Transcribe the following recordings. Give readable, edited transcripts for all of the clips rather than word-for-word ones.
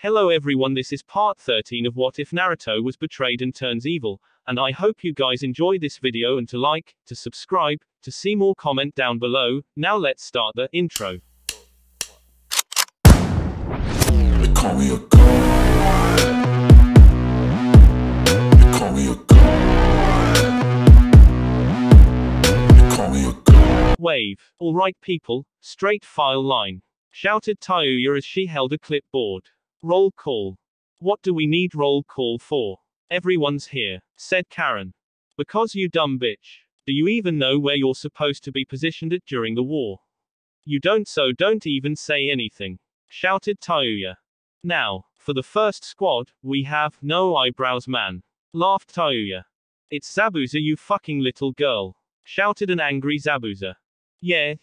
Hello everyone, this is part 13 of What If Naruto Was Betrayed and Turns Evil, and I hope you guys enjoy this video and to like, to subscribe, to see more comment down below. Now let's start the intro. They call me a god. They call me a god. They call me a god. Wave. Alright people, straight file line. Shouted Tayuya as she held a clipboard. Roll call. What do we need roll call for? Everyone's here, said Karen. Because you dumb bitch. Do you even know where you're supposed to be positioned at during the war? You don't, so don't even say anything, shouted Tayuya. Now, for the first squad, we have no eyebrows man, laughed Tayuya. It's Zabuza, you fucking little girl, shouted an angry Zabuza. Yeah,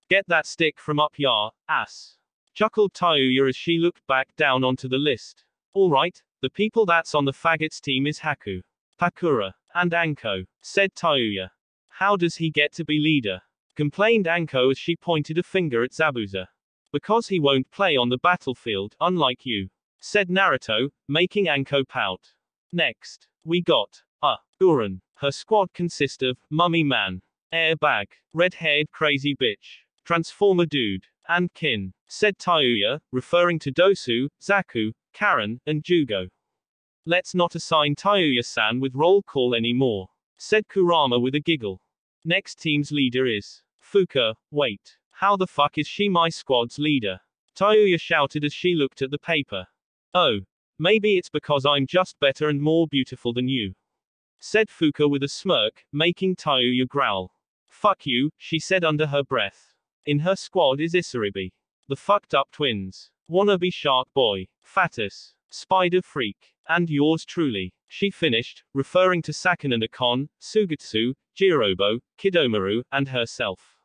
get that stick from up your ass, chuckled Tayuya as she looked back down onto the list. Alright, the people that's on the faggots team is Haku, Pakura, and Anko, said Tayuya. How does he get to be leader? Complained Anko as she pointed a finger at Zabuza. Because he won't play on the battlefield, unlike you, said Naruto, making Anko pout. Next, we got, Guren. Her squad consists of, Mummy Man, Airbag, red-haired crazy bitch, Transformer Dude, and Kin, said Tayuya, referring to Dosu, Zaku, Karen, and Jugo. Let's not assign Tayuya-san with roll call anymore, said Kurama with a giggle. Next team's leader is Fuka. Wait, how the fuck is she my squad's leader? Tayuya shouted as she looked at the paper. Oh, maybe it's because I'm just better and more beautiful than you, said Fuka with a smirk, making Tayuya growl. Fuck you, she said under her breath. In her squad is Isaribi, the fucked up twins, wannabe shark boy, Fatus, spider freak, and yours truly, she finished, referring to Sakananda-kon, Sugetsu, Jirobo, Kidomaru, and herself.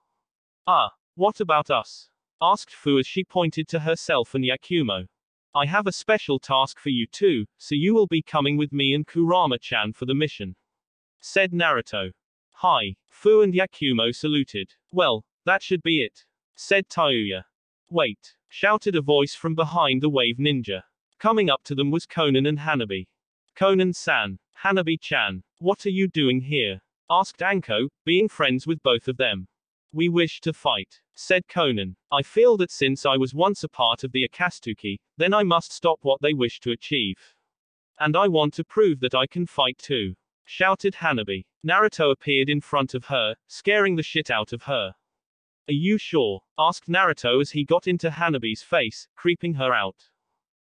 What about us? Asked Fu as she pointed to herself and Yakumo. I have a special task for you too, so you will be coming with me and Kurama-chan for the mission, said Naruto. Hi. Fu and Yakumo saluted. Well, that should be it, said Tayuya. Wait, shouted a voice from behind the wave ninja. Coming up to them was Konan and Hanabi. Konan-san, Hanabi-chan, what are you doing here? Asked Anko, being friends with both of them. We wish to fight, said Konan. I feel that since I was once a part of the Akatsuki, then I must stop what they wish to achieve. And I want to prove that I can fight too, shouted Hanabi. Naruto appeared in front of her, scaring the shit out of her. Are you sure? Asked Naruto as he got into Hanabi's face, creeping her out.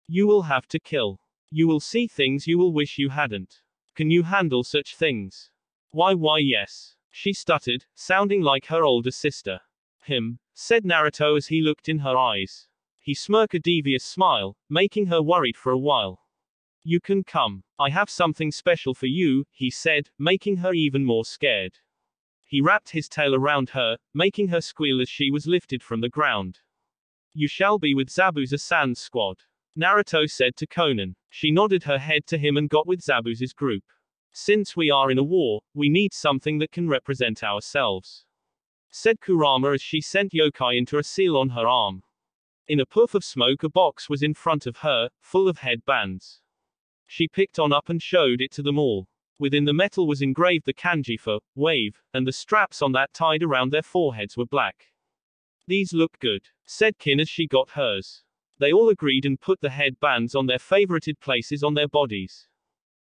You will have to kill. You will see things you will wish you hadn't. Can you handle such things? Why yes, she stuttered, sounding like her older sister. Said Naruto as he looked in her eyes. He smirked a devious smile, making her worried for a while. You can come. I have something special for you, he said, making her even more scared. He wrapped his tail around her, making her squeal as she was lifted from the ground. You shall be with Zabuza-san's squad, Naruto said to Konan. She nodded her head to him and got with Zabuza's group. Since we are in a war, we need something that can represent ourselves, said Kurama as she sent Yokai into a seal on her arm. In a puff of smoke, a box was in front of her, full of headbands. She picked one up and showed it to them all. Within the metal was engraved the kanji for wave, and the straps on that tied around their foreheads were black. These look good, said Kin as she got hers. They all agreed and put the headbands on their favorited places on their bodies.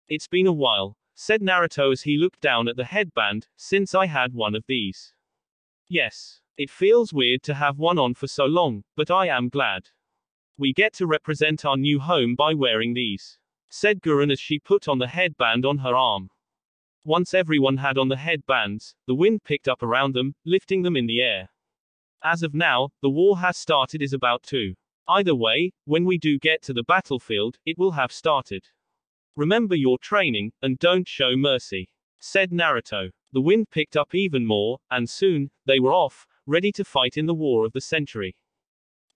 It's been a while, said Naruto as he looked down at the headband, since I had one of these. Yes, it feels weird to have one on for so long, but I am glad. We get to represent our new home by wearing these, said Guren as she put on the headband on her arm. Once everyone had on the headbands, the wind picked up around them, lifting them in the air. As of now, the war has started is about to. Either way, when we do get to the battlefield, it will have started. Remember your training, and don't show mercy, said Naruto. The wind picked up even more, and soon, they were off, ready to fight in the war of the century.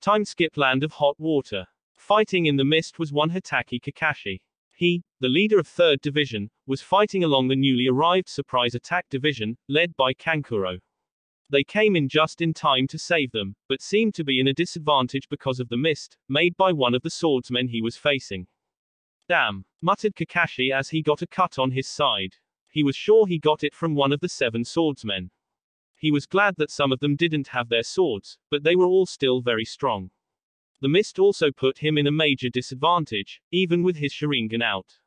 Time skip land of hot water. Fighting in the mist was one Hitaki Kakashi. He, the leader of 3rd Division, was fighting along the newly arrived Surprise Attack Division, led by Kankuro. They came in just in time to save them, but seemed to be in a disadvantage because of the mist, made by one of the swordsmen he was facing. Damn, muttered Kakashi as he got a cut on his side. He was sure he got it from one of the 7 swordsmen. He was glad that some of them didn't have their swords, but they were all still very strong. The mist also put him in a major disadvantage, even with his Sharingan out.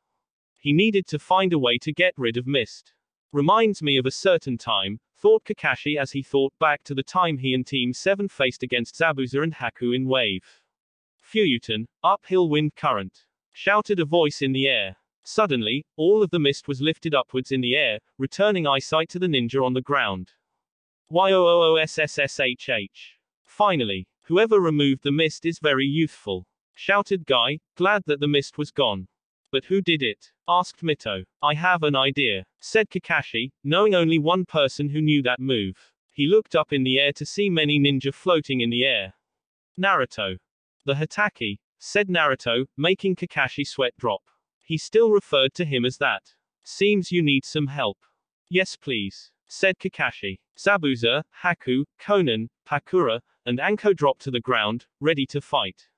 He needed to find a way to get rid of mist. Reminds me of a certain time, thought Kakashi as he thought back to the time he and Team 7 faced against Zabuza and Haku in Wave Fuyuton, uphill wind current. Shouted a voice in the air. Suddenly, all of the mist was lifted upwards in the air, returning eyesight to the ninja on the ground. YOOOSSSHH. Finally, whoever removed the mist is very youthful. Shouted Guy, glad that the mist was gone. But who did it? Asked Mito. I have an idea, said Kakashi, knowing only one person who knew that move. He looked up in the air to see many ninja floating in the air. Naruto. The Hatake, said Naruto, making Kakashi sweat drop. He still referred to him as that. Seems you need some help. Yes please, said Kakashi. Zabuza, Haku, Konan, Pakura, and Anko dropped to the ground, ready to fight.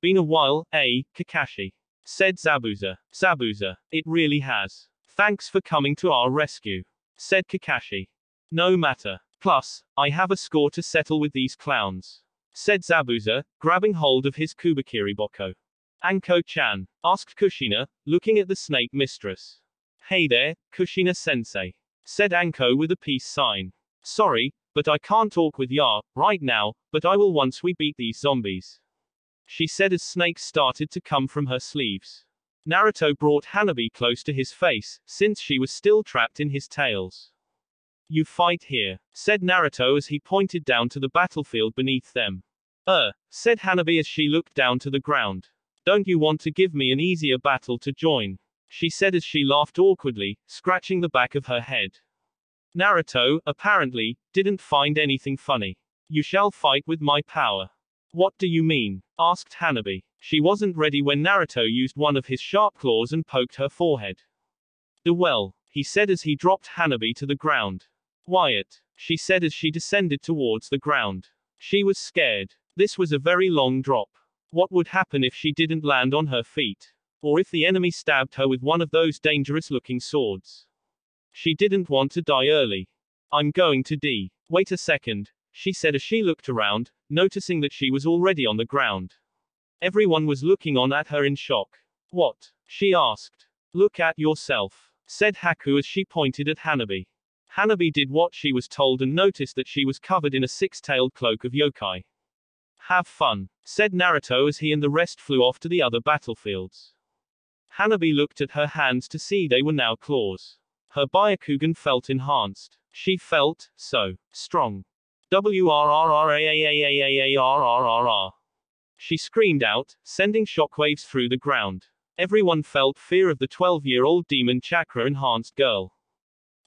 Been a while, eh, Kakashi? Said Zabuza. Zabuza, it really has. Thanks for coming to our rescue, said Kakashi. No matter. Plus, I have a score to settle with these clowns, said Zabuza, grabbing hold of his Kubakiriboko. Anko-chan, asked Kushina, looking at the snake mistress. Hey there, Kushina-sensei, said Anko with a peace sign. Sorry, but I can't talk with Ya right now, but I will once we beat these zombies, she said as snakes started to come from her sleeves. Naruto brought Hanabi close to his face, since she was still trapped in his tails. You fight here, said Naruto as he pointed down to the battlefield beneath them. Said Hanabi as she looked down to the ground. Don't you want to give me an easier battle to join? She said as she laughed awkwardly, scratching the back of her head. Naruto, apparently, didn't find anything funny. You shall fight with my power. What do you mean? Asked Hanabi. She wasn't ready when Naruto used one of his sharp claws and poked her forehead. Well, he said as he dropped Hanabi to the ground. Wyatt, she said as she descended towards the ground. She was scared. This was a very long drop. What would happen if she didn't land on her feet? Or if the enemy stabbed her with one of those dangerous-looking swords? She didn't want to die early. I'm going to die. Wait a second, she said as she looked around, noticing that she was already on the ground. Everyone was looking on at her in shock. What? She asked. Look at yourself, said Haku as she pointed at Hanabi. Hanabi did what she was told and noticed that she was covered in a six-tailed cloak of yokai. Have fun, said Naruto as he and the rest flew off to the other battlefields. Hanabi looked at her hands to see they were now claws. Her Byakugan felt enhanced. She felt so strong. WRRRAAAAARRRR. She screamed out, sending shockwaves through the ground. Everyone felt fear of the 12-year-old demon chakra-enhanced girl.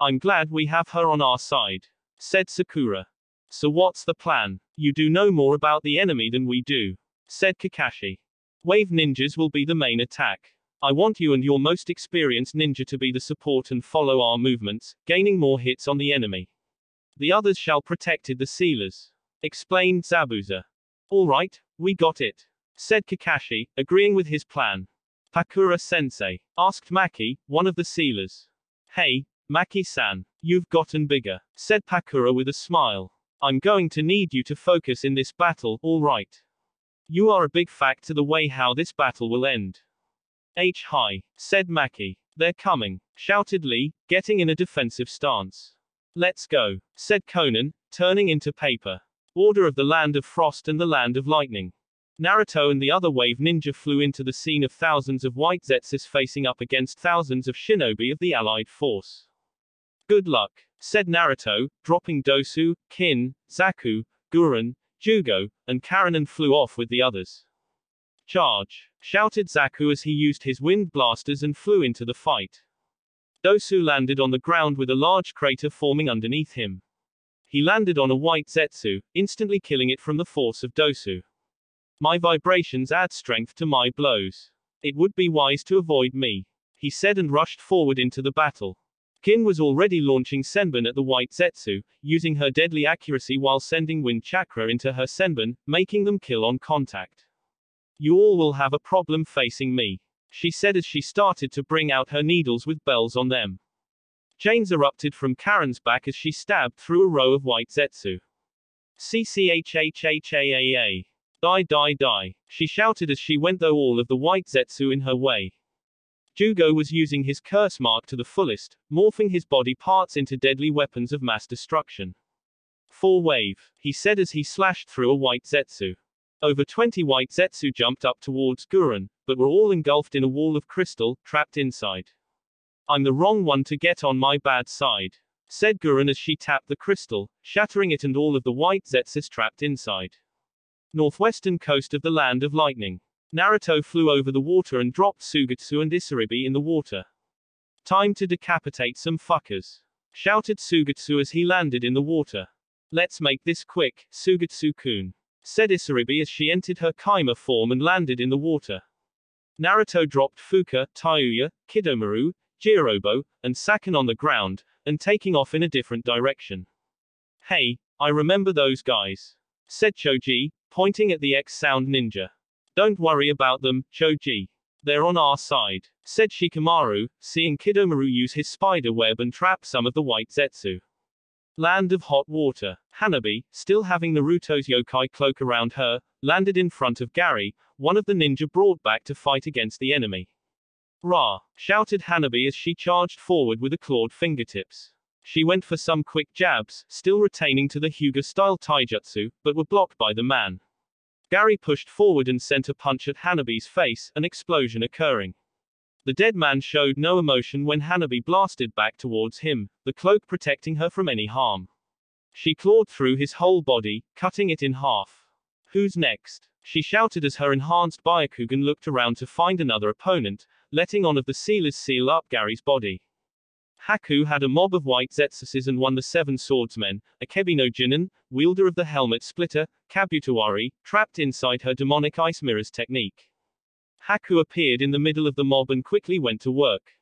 I'm glad we have her on our side, said Sakura. So what's the plan? You do know more about the enemy than we do, said Kakashi. Wave ninjas will be the main attack. I want you and your most experienced ninja to be the support and follow our movements, gaining more hits on the enemy. The others shall protect the sealers, explained Zabuza. All right, we got it, said Kakashi, agreeing with his plan. Pakura-sensei, asked Maki, one of the sealers. Hey, Maki-san, you've gotten bigger, said Pakura with a smile. I'm going to need you to focus in this battle, all right? You are a big factor to the way how this battle will end. Hi, said Maki. They're coming, shouted Lee, getting in a defensive stance. Let's go, said Conan, turning into paper. Order of the Land of Frost and the Land of Lightning. Naruto and the other wave ninja flew into the scene of thousands of white Zetsus facing up against thousands of shinobi of the allied force. Good luck, said Naruto, dropping Dosu, Kin, Zaku, Guren, Jugo, and Karen and flew off with the others. Charge, shouted Zaku as he used his wind blasters and flew into the fight. Dosu landed on the ground with a large crater forming underneath him. He landed on a white Zetsu, instantly killing it from the force of Dosu. My vibrations add strength to my blows. It would be wise to avoid me, he said and rushed forward into the battle. Gin was already launching Senbon at the White Zetsu, using her deadly accuracy while sending wind chakra into her Senbon, making them kill on contact. You all will have a problem facing me, she said as she started to bring out her needles with bells on them. Chains erupted from Karen's back as she stabbed through a row of White Zetsu. CCHHHAAA. Die die die, she shouted as she went through all of the White Zetsu in her way. Jugo was using his curse mark to the fullest, morphing his body parts into deadly weapons of mass destruction. 4-wave, he said as he slashed through a White Zetsu. Over 20 White Zetsu jumped up towards Gurren, but were all engulfed in a wall of crystal, trapped inside. I'm the wrong one to get on my bad side, said Gurren as she tapped the crystal, shattering it and all of the White Zetsus trapped inside. Northwestern coast of the Land of Lightning. Naruto flew over the water and dropped Sugetsu and Isaribi in the water. Time to decapitate some fuckers, shouted Sugetsu as he landed in the water. Let's make this quick, Sugetsu-kun, said Isaribi as she entered her Kaima form and landed in the water. Naruto dropped Fuka, Tayuya, Kidomaru, Jirobo, and Sakan on the ground, and taking off in a different direction. Hey, I remember those guys, said Choji, pointing at the X-Sound ninja. Don't worry about them, Choji. They're on our side, said Shikamaru, seeing Kidomaru use his spider web and trap some of the White Zetsu. Land of Hot Water. Hanabi, still having Naruto's yokai cloak around her, landed in front of Gary, one of the ninja brought back to fight against the enemy. Rah! Shouted Hanabi as she charged forward with a clawed fingertips. She went for some quick jabs, still retaining to the Hyuga-style taijutsu, but were blocked by the man. Gary pushed forward and sent a punch at Hanabi's face, an explosion occurring. The dead man showed no emotion when Hanabi blasted back towards him, the cloak protecting her from any harm. She clawed through his whole body, cutting it in half. Who's next? She shouted as her enhanced Byakugan looked around to find another opponent, letting one of the sealers seal up Gary's body. Haku had a mob of White Zetsuses and won the 7 swordsmen, Akebi no Jinin, wielder of the helmet splitter, Kabutawari, trapped inside her demonic ice mirrors technique. Haku appeared in the middle of the mob and quickly went to work.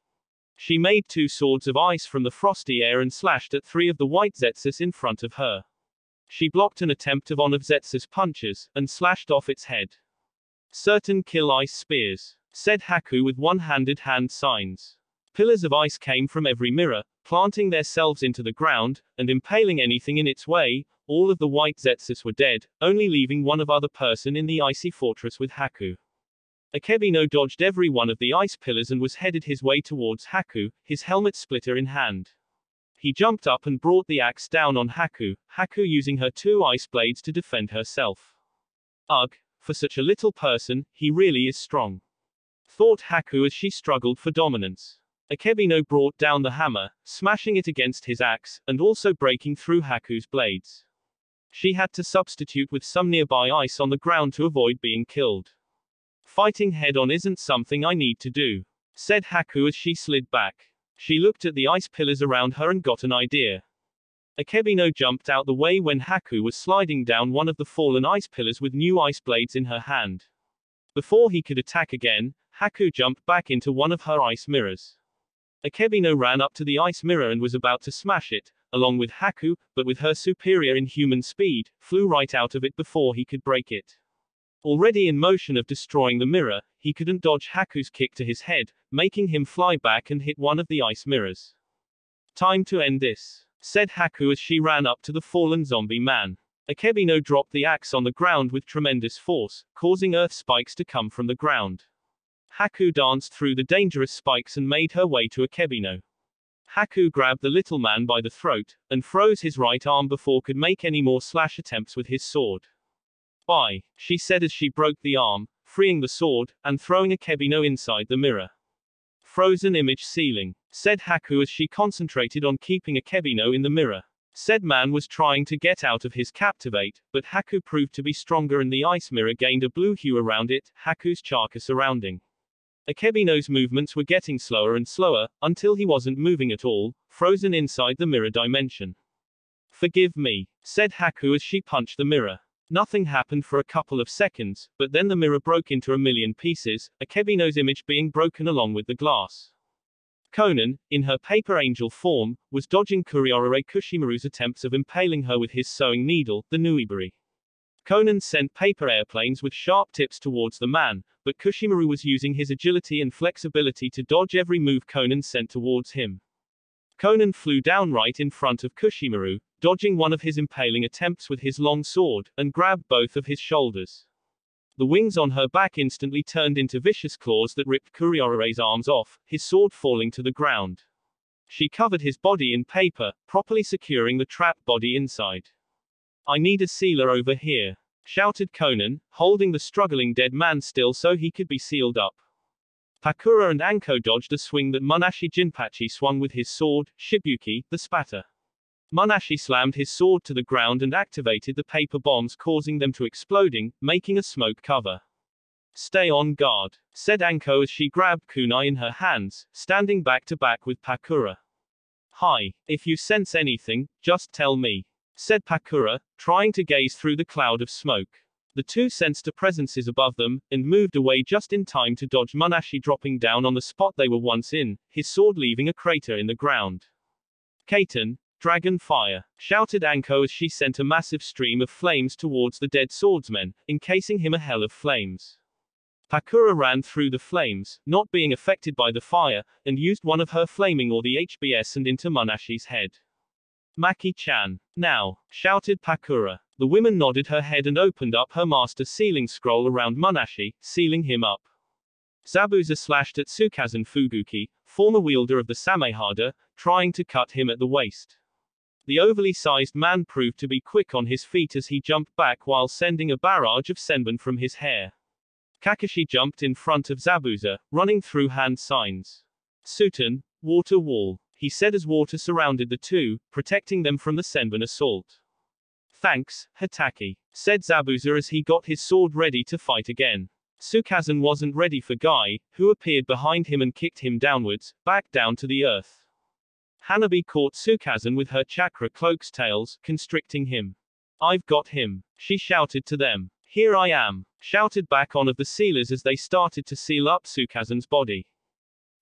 She made 2 swords of ice from the frosty air and slashed at 3 of the White Zetsus in front of her. She blocked an attempt of one of Zetsu's punches, and slashed off its head. Certain kill ice spears, said Haku with one-handed hand signs. Pillars of ice came from every mirror, planting themselves into the ground, and impaling anything in its way. All of the White Zetsus were dead, only leaving one of other person in the icy fortress with Haku. Akebino dodged every one of the ice pillars and was headed his way towards Haku, his helmet splitter in hand. He jumped up and brought the axe down on Haku, Haku using her 2 ice blades to defend herself. Ugh, for such a little person, he really is strong, thought Haku as she struggled for dominance. Akebino brought down the hammer, smashing it against his axe, and also breaking through Haku's blades. She had to substitute with some nearby ice on the ground to avoid being killed. Fighting head-on isn't something I need to do, said Haku as she slid back. She looked at the ice pillars around her and got an idea. Akebino jumped out the way when Haku was sliding down one of the fallen ice pillars with new ice blades in her hand. Before he could attack again, Haku jumped back into one of her ice mirrors. Akebino ran up to the ice mirror and was about to smash it, along with Haku, but with her superior inhuman speed, flew right out of it before he could break it. Already in motion of destroying the mirror, he couldn't dodge Haku's kick to his head, making him fly back and hit one of the ice mirrors. Time to end this, said Haku as she ran up to the fallen zombie man. Akebino dropped the axe on the ground with tremendous force, causing earth spikes to come from the ground. Haku danced through the dangerous spikes and made her way to Akebino. Haku grabbed the little man by the throat, and froze his right arm before could make any more slash attempts with his sword. Bye, she said as she broke the arm, freeing the sword, and throwing Akebino inside the mirror. Frozen image ceiling, said Haku as she concentrated on keeping Akebino in the mirror. Said man was trying to get out of his captivate, but Haku proved to be stronger and the ice mirror gained a blue hue around it, Haku's chakra surrounding. Akebino's movements were getting slower and slower, until he wasn't moving at all, frozen inside the mirror dimension. Forgive me, said Haku as she punched the mirror. Nothing happened for a couple of seconds, but then the mirror broke into a million pieces, Akebino's image being broken along with the glass. Conan, in her paper angel form, was dodging Kuriorare Kushimaru's attempts of impaling her with his sewing needle, the Nuibari. Conan sent paper airplanes with sharp tips towards the man, but Kushimaru was using his agility and flexibility to dodge every move Conan sent towards him. Conan flew down right in front of Kushimaru, dodging one of his impaling attempts with his long sword, and grabbed both of his shoulders. The wings on her back instantly turned into vicious claws that ripped Kuriorare's arms off, his sword falling to the ground. She covered his body in paper, properly securing the trapped body inside. "I need a sealer over here," shouted Conan, holding the struggling dead man still so he could be sealed up. Pakura and Anko dodged a swing that Munashi Jinpachi swung with his sword, Shibuki, the spatter. Munashi slammed his sword to the ground and activated the paper bombs, causing them to exploding, making a smoke cover. "Stay on guard," said Anko as she grabbed kunai in her hands, standing back to back with Pakura. "Hi, if you sense anything, just tell me," said Pakura, trying to gaze through the cloud of smoke. The two sensed a presences above them, and moved away just in time to dodge Munashi dropping down on the spot they were once in, his sword leaving a crater in the ground. "Kaiten, dragon fire," shouted Anko as she sent a massive stream of flames towards the dead swordsman, encasing him a hell of flames. Pakura ran through the flames, not being affected by the fire, and used one of her flaming or the HBS and into Munashi's head. "Maki-chan, now," shouted Pakura. The woman nodded her head and opened up her master sealing scroll around Munashi, sealing him up. Zabuza slashed at Tsukazan Fubuki, former wielder of the Samehada, trying to cut him at the waist. The overly sized man proved to be quick on his feet as he jumped back while sending a barrage of senbon from his hair. Kakashi jumped in front of Zabuza, running through hand signs. "Sutan, water wall," he said as water surrounded the two, protecting them from the senbon assault. "Thanks, Hitaki," said Zabuza as he got his sword ready to fight again. Tsukazan wasn't ready for Guy, who appeared behind him and kicked him downwards, back down to the earth. Hanabi caught Tsukazan with her chakra cloak's tails, constricting him. "I've got him," she shouted to them. "Here I am," shouted back one of the sealers as they started to seal up Tsukazan's body.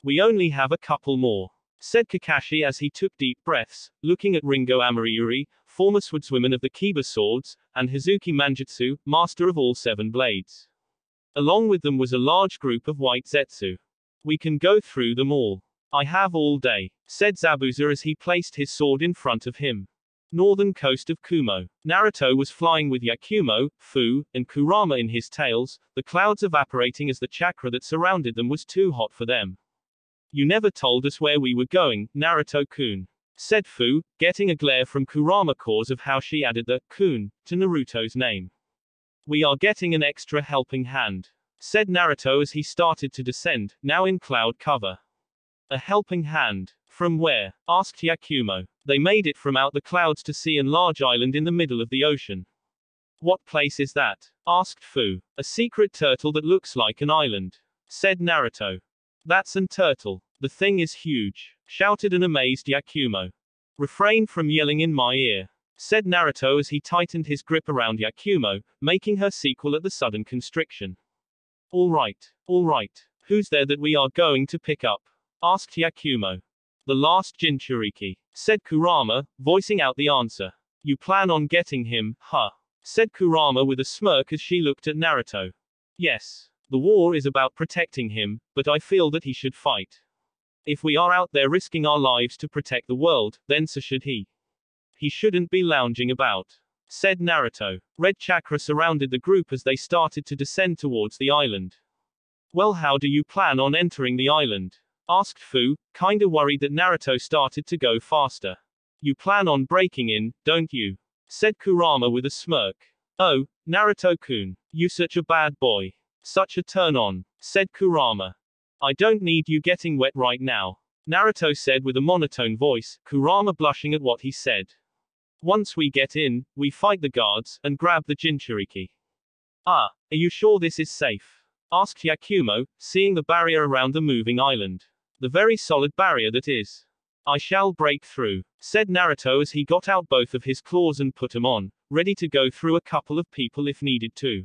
"We only have a couple more," said Kakashi as he took deep breaths, looking at Ringo Amariuri, former swordswoman of the Kiba swords, and Hazuki Manjutsu, master of all 7 blades. Along with them was a large group of white Zetsu. "We can go through them all. I have all day," said Zabuza as he placed his sword in front of him. Northern coast of Kumo. Naruto was flying with Yakumo, Fu, and Kurama in his tails, the clouds evaporating as the chakra that surrounded them was too hot for them. "You never told us where we were going, Naruto-kun," said Fu, getting a glare from Kurama cause of how she added the kun to Naruto's name. "We are getting an extra helping hand," said Naruto as he started to descend, now in cloud cover. "A helping hand? From where?" asked Yakumo. "They made it from out the clouds to see an large island in the middle of the ocean." "What place is that?" asked Fu. "A secret turtle that looks like an island," said Naruto. "That's an turtle. The thing is huge," shouted an amazed Yakumo. "Refrain from yelling in my ear," said Naruto as he tightened his grip around Yakumo, making her sequel at the sudden constriction. All right. Who's there that we are going to pick up?" asked Yakumo. "The last Jinchuriki," said Kurama, voicing out the answer. "You plan on getting him, huh?" said Kurama with a smirk as she looked at Naruto. "Yes. The war is about protecting him, but I feel that he should fight. If we are out there risking our lives to protect the world, then so should he. He shouldn't be lounging about," said Naruto. Red chakra surrounded the group as they started to descend towards the island. "Well, how do you plan on entering the island?" asked Fu, kinda worried that Naruto started to go faster. "You plan on breaking in, don't you?" said Kurama with a smirk. "Oh, Naruto-kun, you such a bad boy. Such a turn-on," said Kurama. "I don't need you getting wet right now," Naruto said with a monotone voice, Kurama blushing at what he said. "Once we get in, we fight the guards, and grab the Jinchuriki." "Ah, are you sure this is safe?" asked Yakumo, seeing the barrier around the moving island. "The very solid barrier that is." "I shall break through," said Naruto as he got out both of his claws and put them on, ready to go through a couple of people if needed to.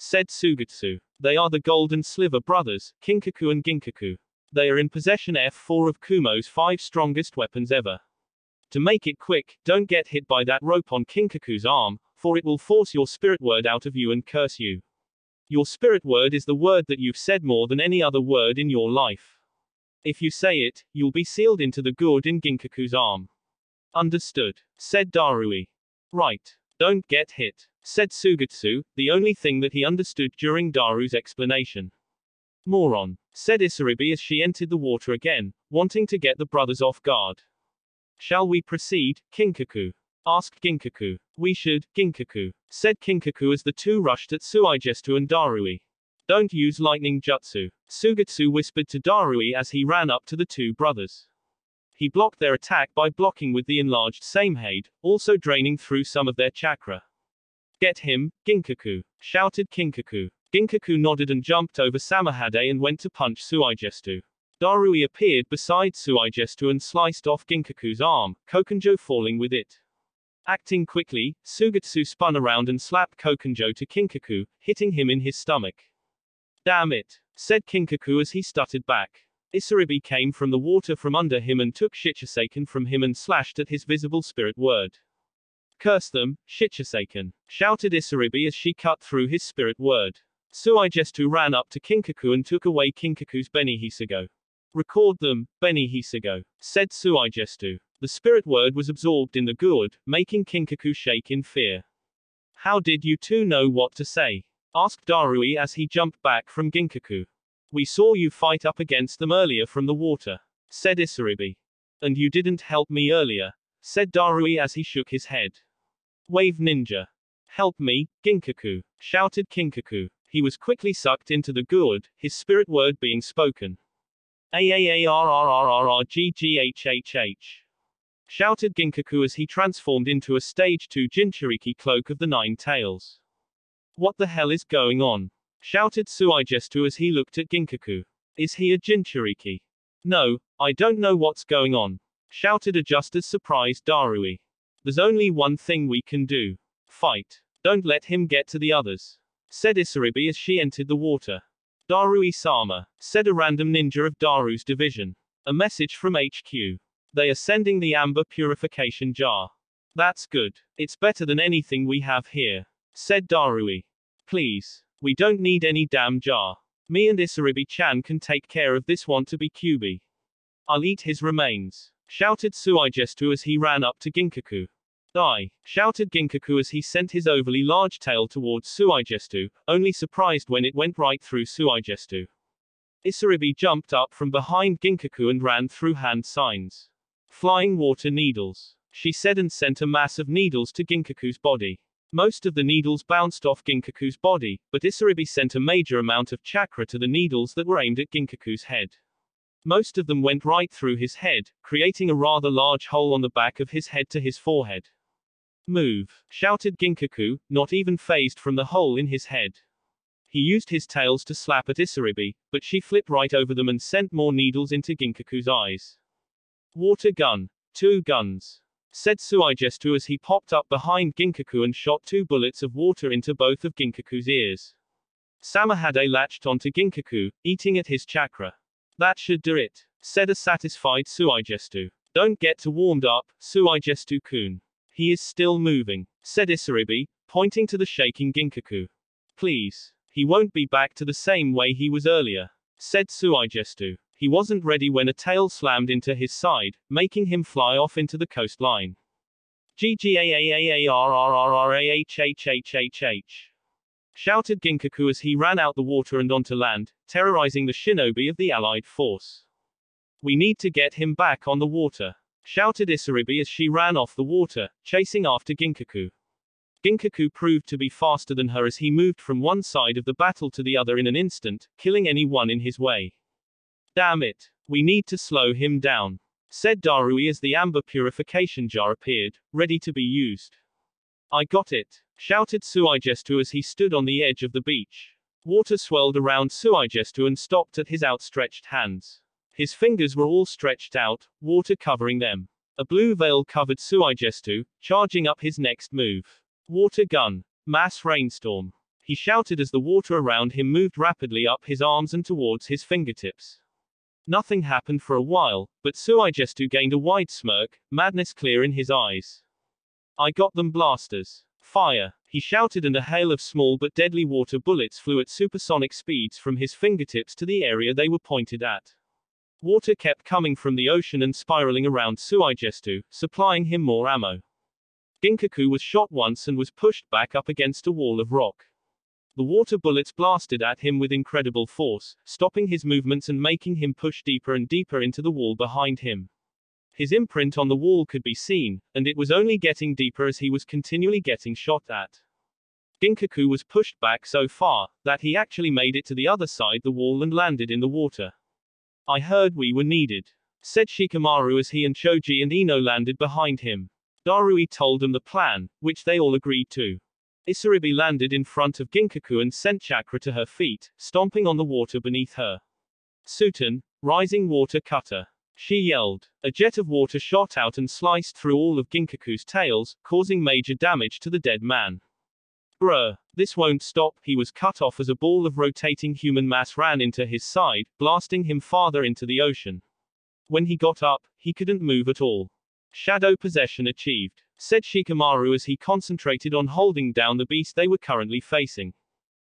said Sugetsu. They are the Golden Sliver brothers, Kinkaku and Ginkaku. They are in possession F4 of Kumo's 5 strongest weapons ever. To make it quick, don't get hit by that rope on Kinkaku's arm, for it will force your spirit word out of you and curse you. Your spirit word is the word that you've said more than any other word in your life. If you say it, you'll be sealed into the good in Ginkaku's arm. Understood, said Darui. Right. Don't get hit, said Sugetsu, the only thing that he understood during Daru's explanation. Moron, said Isaribi as she entered the water again, wanting to get the brothers off guard. Shall we proceed, Kinkaku? Asked Ginkaku. We should, Ginkaku, said Kinkaku as the two rushed at Suigestu and Darui. Don't use lightning jutsu, Sugetsu whispered to Darui as he ran up to the two brothers. He blocked their attack by blocking with the enlarged Samehade, also draining through some of their chakra. Get him, Ginkaku, shouted Kinkaku. Ginkaku nodded and jumped over Samehade and went to punch Suigestu. Darui appeared beside Suigestu and sliced off Ginkaku's arm, Kokenjo falling with it. Acting quickly, Sugetsu spun around and slapped Kokenjo to Kinkaku, hitting him in his stomach. Damn it, said Kinkaku as he stuttered back. Isaribi came from the water from under him and took Shichisaken from him and slashed at his visible spirit word. Curse them, Shichisaken, shouted Isaribi as she cut through his spirit word. Suigestu ran up to Kinkaku and took away Kinkaku's Benihisago. Record them, Benihisago, said Suigestu. The spirit word was absorbed in the gourd, making Kinkaku shake in fear. How did you two know what to say? Asked Darui as he jumped back from Ginkaku. We saw you fight up against them earlier from the water, said Isaribi. And you didn't help me earlier, said Darui as he shook his head. Wave ninja. Help me, Ginkaku, shouted Kinkaku. He was quickly sucked into the gourd, his spirit word being spoken. Aarrrrrrgghhh. Shouted Ginkaku as he transformed into a stage 2 Jinchuriki cloak of the 9 tails. What the hell is going on? Shouted Suigestu as he looked at Ginkaku. Is he a Jinchuriki? No, I don't know what's going on. Shouted a just as surprised Darui. There's only one thing we can do. Fight. Don't let him get to the others, said Isaribi as she entered the water. Darui-sama, said a random ninja of Daru's division. A message from HQ. They are sending the amber purification jar. That's good. It's better than anything we have here, said Darui. Please. We don't need any damn jar. Me and Isaribi-chan can take care of this want to be QB. I'll eat his remains, shouted Suigestu as he ran up to Ginkaku. Die, shouted Ginkaku as he sent his overly large tail towards Suigestu, only surprised when it went right through Suigestu. Isaribi jumped up from behind Ginkaku and ran through hand signs. Flying water needles, she said and sent a mass of needles to Ginkaku's body. Most of the needles bounced off Ginkaku's body, but Isaribi sent a major amount of chakra to the needles that were aimed at Ginkaku's head. Most of them went right through his head, creating a rather large hole on the back of his head to his forehead. Move, shouted Ginkaku, not even phased from the hole in his head. He used his tails to slap at Isaribi, but she flipped right over them and sent more needles into Ginkaku's eyes. Water gun. 2 guns, said Suigestu as he popped up behind Ginkaku and shot 2 bullets of water into both of Ginkaku's ears. Samehade latched onto Ginkaku, eating at his chakra. That should do it, said a satisfied Suigestu. Don't get too warmed up, Suigestu-kun. He is still moving, said Isaribi, pointing to the shaking Ginkaku. Please. He won't be back to the same way he was earlier, said Suigestu. He wasn't ready when a tail slammed into his side, making him fly off into the coastline. Ggaaaaarrrrrahhhhhh. Shouted Ginkaku as he ran out the water and onto land, terrorizing the shinobi of the allied force. We need to get him back on the water, shouted Isaribi as she ran off the water, chasing after Ginkaku. Ginkaku proved to be faster than her as he moved from one side of the battle to the other in an instant, killing anyone in his way. Damn it. We need to slow him down, said Darui as the amber purification jar appeared, ready to be used. I got it, shouted Suigestu as he stood on the edge of the beach. Water swirled around Suigestu and stopped at his outstretched hands. His fingers were all stretched out, water covering them. A blue veil covered Suigestu, charging up his next move. Water gun. Mass rainstorm. he shouted as the water around him moved rapidly up his arms and towards his fingertips. Nothing happened for a while, but Suigestu gained a wide smirk, madness clear in his eyes. I got them blasters. Fire! He shouted, and a hail of small but deadly water bullets flew at supersonic speeds from his fingertips to the area they were pointed at. Water kept coming from the ocean and spiraling around Suigestu, supplying him more ammo. Ginkaku was shot once and was pushed back up against a wall of rock. The water bullets blasted at him with incredible force, stopping his movements and making him push deeper and deeper into the wall behind him. His imprint on the wall could be seen, and it was only getting deeper as he was continually getting shot at. Ginkaku was pushed back so far, that he actually made it to the other side the wall and landed in the water. I heard we were needed, said Shikamaru as he and Choji and Ino landed behind him. Darui told them the plan, which they all agreed to. Isaribi landed in front of Ginkaku and sent Chakra to her feet, stomping on the water beneath her. Sutan, rising water cutter. She yelled. A jet of water shot out and sliced through all of Ginkaku's tails, causing major damage to the dead man. Bruh. This won't stop. He was cut off as a ball of rotating human mass ran into his side, blasting him farther into the ocean. When he got up, he couldn't move at all. Shadow possession achieved, said Shikamaru as he concentrated on holding down the beast they were currently facing.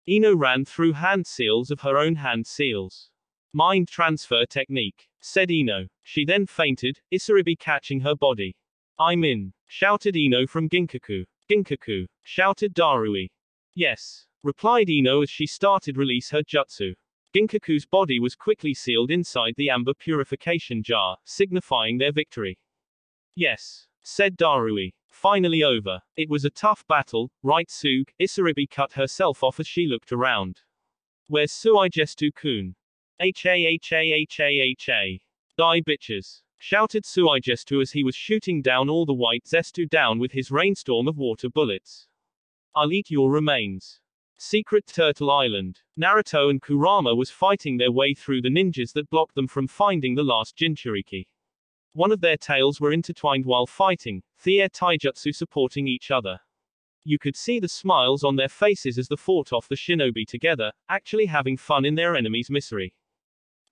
Ino ran through hand seals of her own hand seals. Mind transfer technique, said Ino. She then fainted, Isaribi catching her body. I'm in, shouted Ino from Ginkaku. Ginkaku, shouted Darui. Yes, replied Ino as she started release her jutsu. Ginkaku's body was quickly sealed inside the amber purification jar, signifying their victory. Yes, said Darui. Finally over. It was a tough battle, right Sug? Isaribi cut herself off as she looked around. Where's Suigestu-kun? Ha. Die bitches, shouted Suigestu as he was shooting down all the white Zestu down with his rainstorm of water bullets. I'll eat your remains. Secret Turtle Island. Naruto and Kurama was fighting their way through the ninjas that blocked them from finding the last Jinchuriki. One of their tails were intertwined while fighting, their taijutsu supporting each other. You could see the smiles on their faces as they fought off the shinobi together, actually having fun in their enemy's misery.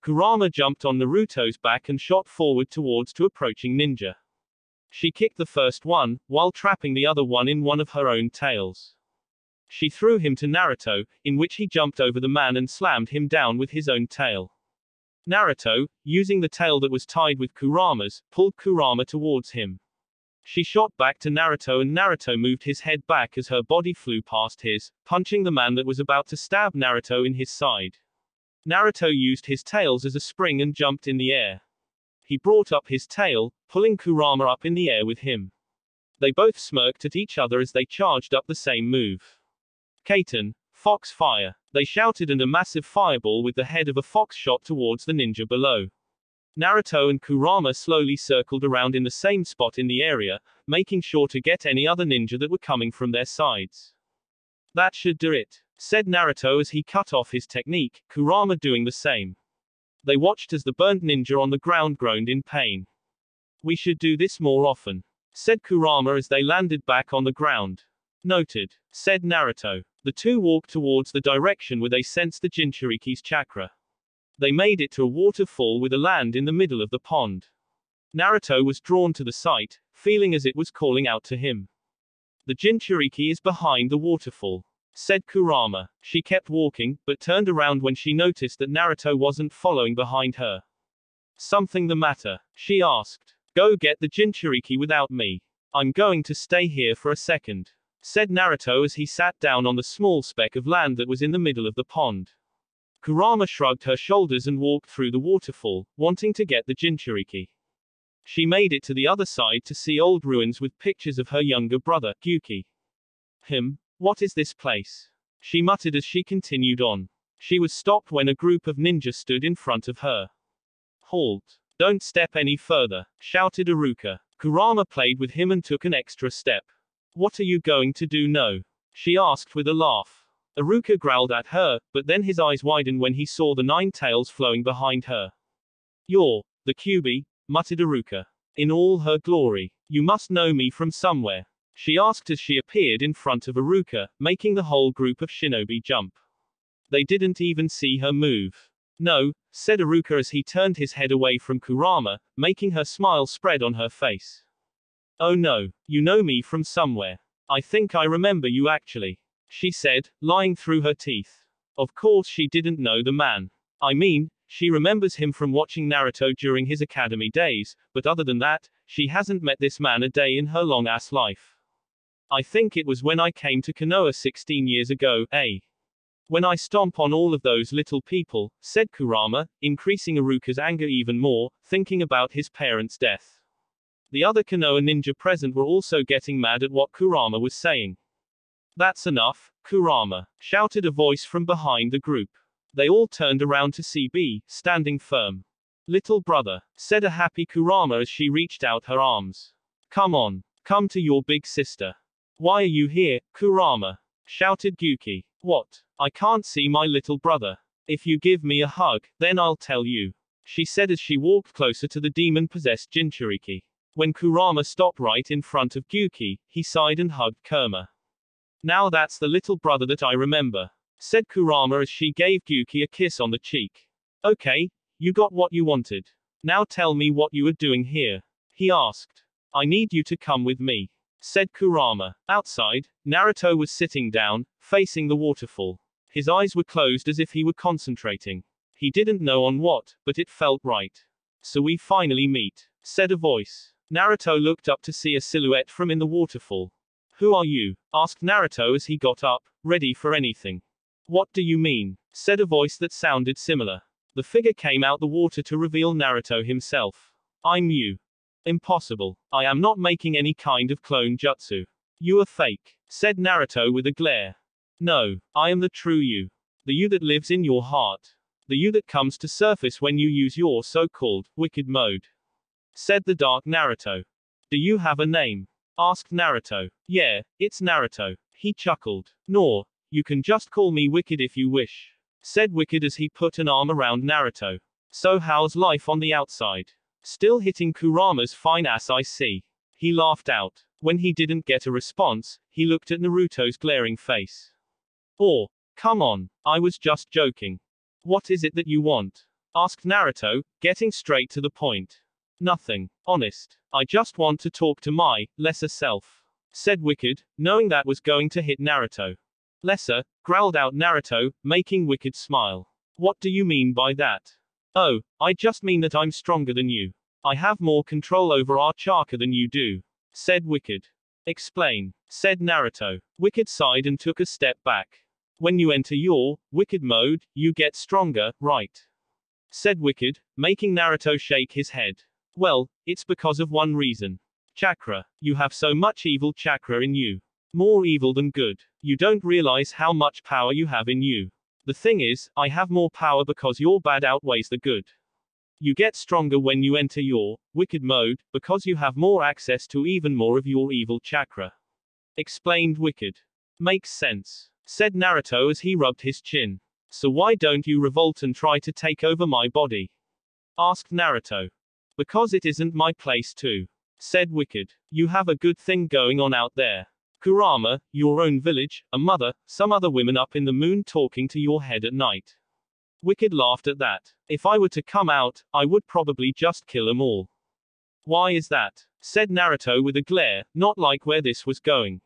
Kurama jumped on Naruto's back and shot forward towards to approaching ninja. She kicked the first one, while trapping the other one in one of her own tails. She threw him to Naruto, in which he jumped over the man and slammed him down with his own tail. Naruto, using the tail that was tied with Kurama's, pulled Kurama towards him. She shot back to Naruto and Naruto moved his head back as her body flew past his, punching the man that was about to stab Naruto in his side. Naruto used his tails as a spring and jumped in the air. He brought up his tail, pulling Kurama up in the air with him. They both smirked at each other as they charged up the same move. Kaiten, Fox fire, they shouted, and a massive fireball with the head of a fox shot towards the ninja below. Naruto and Kurama slowly circled around in the same spot in the area, making sure to get any other ninja that were coming from their sides. That should do it, said Naruto as he cut off his technique, Kurama doing the same. They watched as the burnt ninja on the ground groaned in pain. We should do this more often, said Kurama as they landed back on the ground. Noted, said Naruto. The two walked towards the direction where they sensed the Jinchuriki's chakra. They made it to a waterfall with a land in the middle of the pond. Naruto was drawn to the sight, feeling as it was calling out to him. The Jinchuriki is behind the waterfall, said Kurama. She kept walking, but turned around when she noticed that Naruto wasn't following behind her. Something the matter? She asked. Go get the Jinchuriki without me. I'm going to stay here for a second, said Naruto as he sat down on the small speck of land that was in the middle of the pond. Kurama shrugged her shoulders and walked through the waterfall, wanting to get the Jinchuriki. She made it to the other side to see old ruins with pictures of her younger brother, Gyuki. What is this place? She muttered as she continued on. She was stopped when a group of ninjas stood in front of her. Halt. Don't step any further, shouted Iruka. Kurama played with him and took an extra step. What are you going to do? No, she asked with a laugh. Iruka growled at her, but then his eyes widened when he saw the 9 tails flowing behind her. You're the Kyuubi, muttered Iruka. In all her glory. You must know me from somewhere. She asked as she appeared in front of Iruka, making the whole group of shinobi jump. They didn't even see her move. No, said Iruka as he turned his head away from Kurama, making her smile spread on her face. Oh no, you know me from somewhere. I think I remember you actually, she said, lying through her teeth. Of course she didn't know the man. I mean, she remembers him from watching Naruto during his academy days, but other than that, she hasn't met this man a day in her long-ass life. I think it was when I came to Konoha 16 years ago, eh? When I stomp on all of those little people, said Kurama, increasing Iruka's anger even more, thinking about his parents' death. The other Konoha ninja present were also getting mad at what Kurama was saying. That's enough, Kurama, shouted a voice from behind the group. They all turned around to see B, standing firm. Little brother, said a happy Kurama as she reached out her arms. Come on, come to your big sister. Why are you here, Kurama? Shouted Gyuki. What? I can't see my little brother. If you give me a hug, then I'll tell you, she said as she walked closer to the demon-possessed Jinchuriki. When Kurama stopped right in front of Gyuki, he sighed and hugged Kurama. Now that's the little brother that I remember, said Kurama as she gave Gyuki a kiss on the cheek. Okay, you got what you wanted. Now tell me what you are doing here, he asked. I need you to come with me, said Kurama. Outside, Naruto was sitting down, facing the waterfall. His eyes were closed as if he were concentrating. He didn't know on what, but it felt right. So we finally meet, said a voice. Naruto looked up to see a silhouette from in the waterfall. Who are you? Asked Naruto as he got up, ready for anything. What do you mean? Said a voice that sounded similar. The figure came out the water to reveal Naruto himself. I'm you. Impossible. I am not making any kind of clone jutsu. You are fake, said Naruto with a glare. No, I am the true you. The you that lives in your heart. The you that comes to surface when you use your so-called wicked mode, said the dark Naruto. Do you have a name? Asked Naruto. Yeah, it's Naruto. He chuckled. Nor, you can just call me Wicked if you wish, said Wicked as he put an arm around Naruto. So how's life on the outside? Still hitting Kurama's fine ass, I see. He laughed out. When he didn't get a response, he looked at Naruto's glaring face. Oh, come on, I was just joking. What is it that you want? Asked Naruto, getting straight to the point. Nothing, honest. I just want to talk to my lesser self, said Wicked, knowing that was going to hit Naruto. Lesser, growled out Naruto, making Wicked smile. What do you mean by that? Oh, I just mean that I'm stronger than you. I have more control over our chakra than you do, said Wicked. Explain, said Naruto. Wicked sighed and took a step back. When you enter your wicked mode, you get stronger, right? Said Wicked, making Naruto shake his head. Well, it's because of one reason. Chakra. You have so much evil chakra in you. More evil than good. You don't realize how much power you have in you. The thing is, I have more power because your bad outweighs the good. You get stronger when you enter your wicked mode, because you have more access to even more of your evil chakra. Explained Wicked. Makes sense, said Naruto as he rubbed his chin. So why don't you revolt and try to take over my body? Asked Naruto. Because it isn't my place to, said Wicked. You have a good thing going on out there. Kurama, your own village, a mother, some other women up in the moon talking to your head at night. Wicked laughed at that. If I were to come out, I would probably just kill them all. Why is that? Said Naruto with a glare, not like where this was going.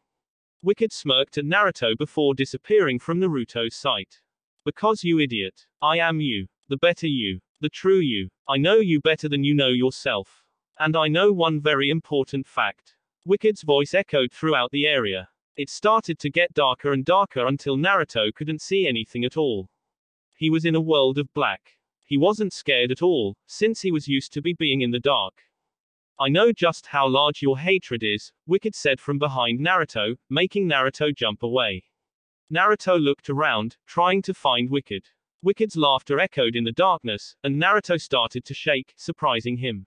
Wicked smirked at Naruto before disappearing from Naruto's sight. Because you idiot. I am you. The better you. The true you. I know you better than you know yourself. And I know one very important fact. Wicked's voice echoed throughout the area. It started to get darker and darker until Naruto couldn't see anything at all. He was in a world of black. He wasn't scared at all, since he was used to being in the dark. I know just how large your hatred is, Wicked said from behind Naruto, making Naruto jump away. Naruto looked around, trying to find Wicked. Wicked's laughter echoed in the darkness, and Naruto started to shake, surprising him.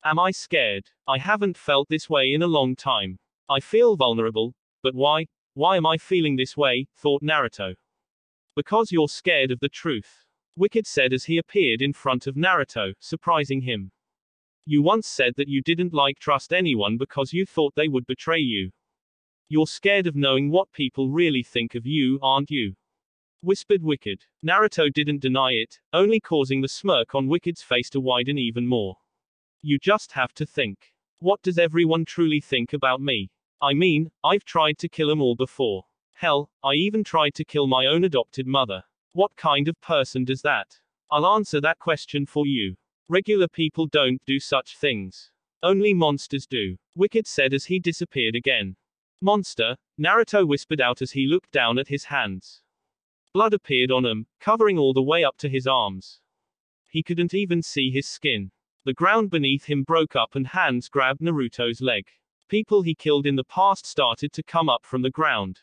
Am I scared? I haven't felt this way in a long time. I feel vulnerable, but why? Why am I feeling this way? Thought Naruto. Because you're scared of the truth, Wicked said as he appeared in front of Naruto, surprising him. You once said that you didn't trust anyone because you thought they would betray you. You're scared of knowing what people really think of you, aren't you? Whispered Wicked. Naruto didn't deny it, only causing the smirk on Wicked's face to widen even more. You just have to think. What does everyone truly think about me? I mean, I've tried to kill 'em all before. Hell, I even tried to kill my own adopted mother. What kind of person does that? I'll answer that question for you. Regular people don't do such things. Only monsters do, Wicked said as he disappeared again. Monster, Naruto whispered out as he looked down at his hands. Blood appeared on them, covering all the way up to his arms. He couldn't even see his skin. The ground beneath him broke up and hands grabbed Naruto's leg. People he killed in the past started to come up from the ground.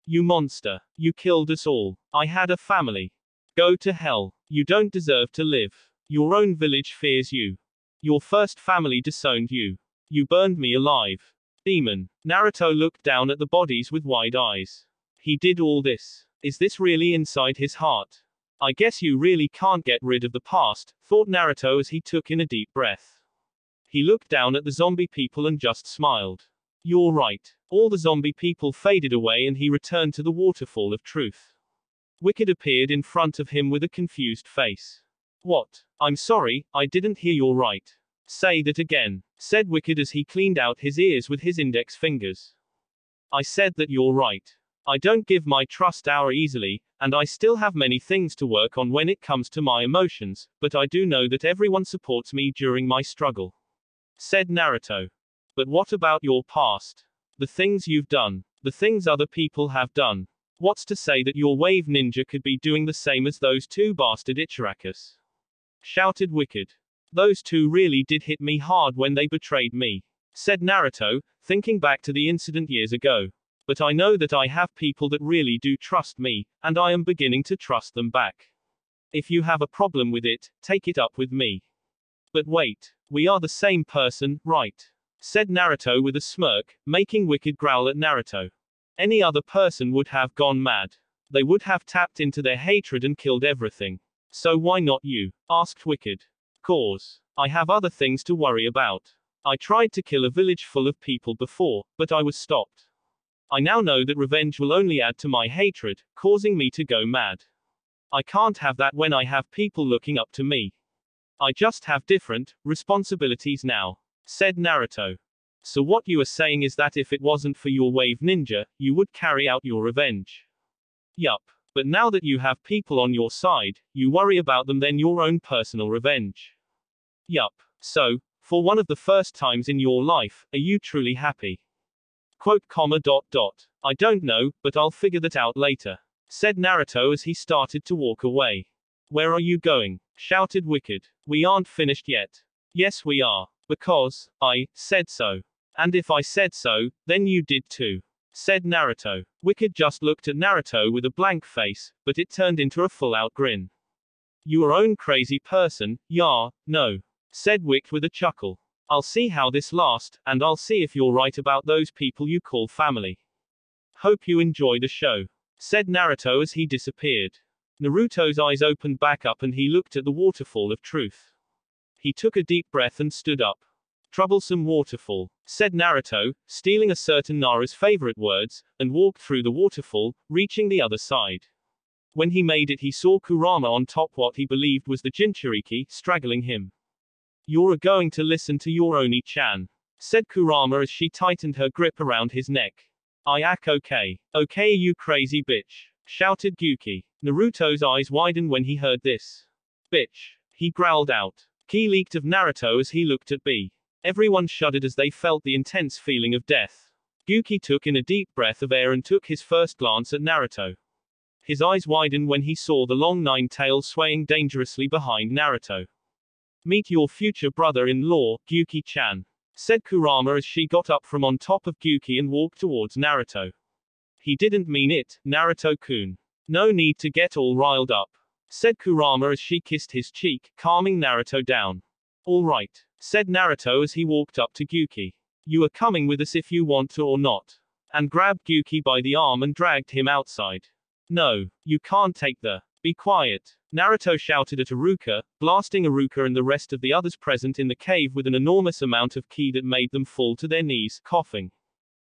You monster. You killed us all. I had a family. Go to hell. You don't deserve to live. Your own village fears you. Your first family disowned you. You burned me alive. Demon. Naruto looked down at the bodies with wide eyes. He did all this. Is this really inside his heart? I guess you really can't get rid of the past, thought Naruto as he took in a deep breath. He looked down at the zombie people and just smiled. You're right. All the zombie people faded away and he returned to the waterfall of truth. Wicked appeared in front of him with a confused face. What? I'm sorry, I didn't hear you right. Say that again, said Wicked as he cleaned out his ears with his index fingers. I said that you're right. I don't give my trust away easily, and I still have many things to work on when it comes to my emotions, but I do know that everyone supports me during my struggle. Said Naruto. But what about your past? The things you've done. The things other people have done. What's to say that your wave ninja could be doing the same as those two bastard Ichirakas? Shouted Wicked. Those two really did hit me hard when they betrayed me. Said Naruto, thinking back to the incident years ago. But I know that I have people that really do trust me, and I am beginning to trust them back. If you have a problem with it, take it up with me. But wait, we are the same person, right? Said Naruto with a smirk, making Wicked growl at Naruto. Any other person would have gone mad. They would have tapped into their hatred and killed everything. So why not you? Asked Wicked. Cause I have other things to worry about. I tried to kill a village full of people before, but I was stopped. I now know that revenge will only add to my hatred, causing me to go mad. I can't have that when I have people looking up to me. I just have different responsibilities now, said Naruto. So what you are saying is that if it wasn't for your wave ninja, you would carry out your revenge. Yup. But now that you have people on your side, you worry about them than your own personal revenge. Yup. So, for one of the first times in your life, are you truly happy? Quote, comma, dot, dot. I don't know, but I'll figure that out later, said Naruto as he started to walk away. Where are you going? Shouted Wicked. We aren't finished yet. Yes, we are. Because I said so. And if I said so, then you did too, said Naruto. Wicked just looked at Naruto with a blank face, but it turned into a full-out grin. Your own crazy person, yeah, no, said Wicked with a chuckle. I'll see how this lasts, and I'll see if you're right about those people you call family. Hope you enjoy the show, said Naruto as he disappeared. Naruto's eyes opened back up and he looked at the waterfall of truth. He took a deep breath and stood up. Troublesome waterfall, said Naruto, stealing a certain Nara's favorite words, and walked through the waterfall, reaching the other side. When he made it he saw Kurama on top what he believed was the Jinchuriki, straggling him. You're going to listen to your Oni-chan, said Kurama as she tightened her grip around his neck. Okay. Okay you crazy bitch, shouted Gyuki. Naruto's eyes widened when he heard this. Bitch, he growled out. Ki leaked of Naruto as he looked at B. Everyone shuddered as they felt the intense feeling of death. Gyuki took in a deep breath of air and took his first glance at Naruto. His eyes widened when he saw the long nine tails swaying dangerously behind Naruto. Meet your future brother-in-law, Gyuki-chan, said Kurama as she got up from on top of Gyuki and walked towards Naruto. He didn't mean it, Naruto-kun. No need to get all riled up, said Kurama as she kissed his cheek, calming Naruto down. All right, said Naruto as he walked up to Gyuki. You are coming with us if you want to or not. And grabbed Gyuki by the arm and dragged him outside. No, you can't take the. Be quiet, Naruto shouted at Iruka, blasting Iruka and the rest of the others present in the cave with an enormous amount of ki that made them fall to their knees, coughing.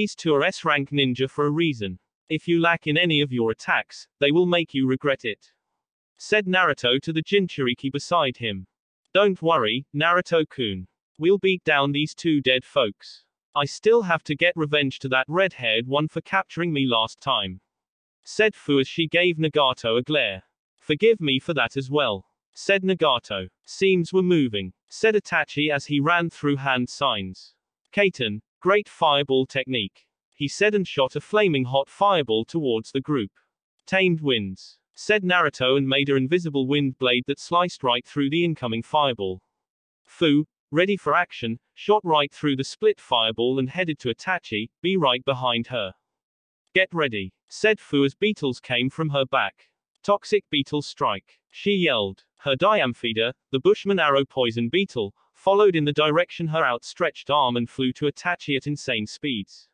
These two are S-rank ninja for a reason. If you lack in any of your attacks, they will make you regret it. Said Naruto to the Jinchuriki beside him. Don't worry, Naruto-kun. We'll beat down these two dead folks. I still have to get revenge to that red-haired one for capturing me last time, said Fu as she gave Nagato a glare. Forgive me for that as well, said Nagato. Seams were moving, said Itachi as he ran through hand signs. Kaiten, great fireball technique, he said and shot a flaming hot fireball towards the group. Tamed winds, said Naruto and made an invisible wind blade that sliced right through the incoming fireball. Fu, ready for action, shot right through the split fireball and headed to Itachi, be right behind her. Get ready, said Fu as beetles came from her back. Toxic beetle strike, she yelled. Her Diamphida, the Bushman arrow poison beetle, followed in the direction her outstretched arm and flew to Itachi at insane speeds.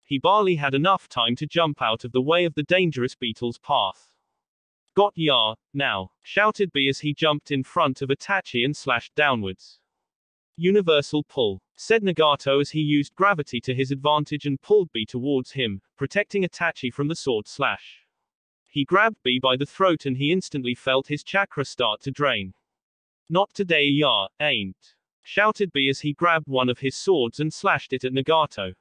He barely had enough time to jump out of the way of the dangerous beetle's path. Got ya, now, shouted B as he jumped in front of Itachi and slashed downwards. Universal pull, said Nagato as he used gravity to his advantage and pulled B towards him, protecting Itachi from the sword slash. He grabbed B by the throat and he instantly felt his chakra start to drain. Not today ya, ain't, shouted B as he grabbed one of his swords and slashed it at Nagato.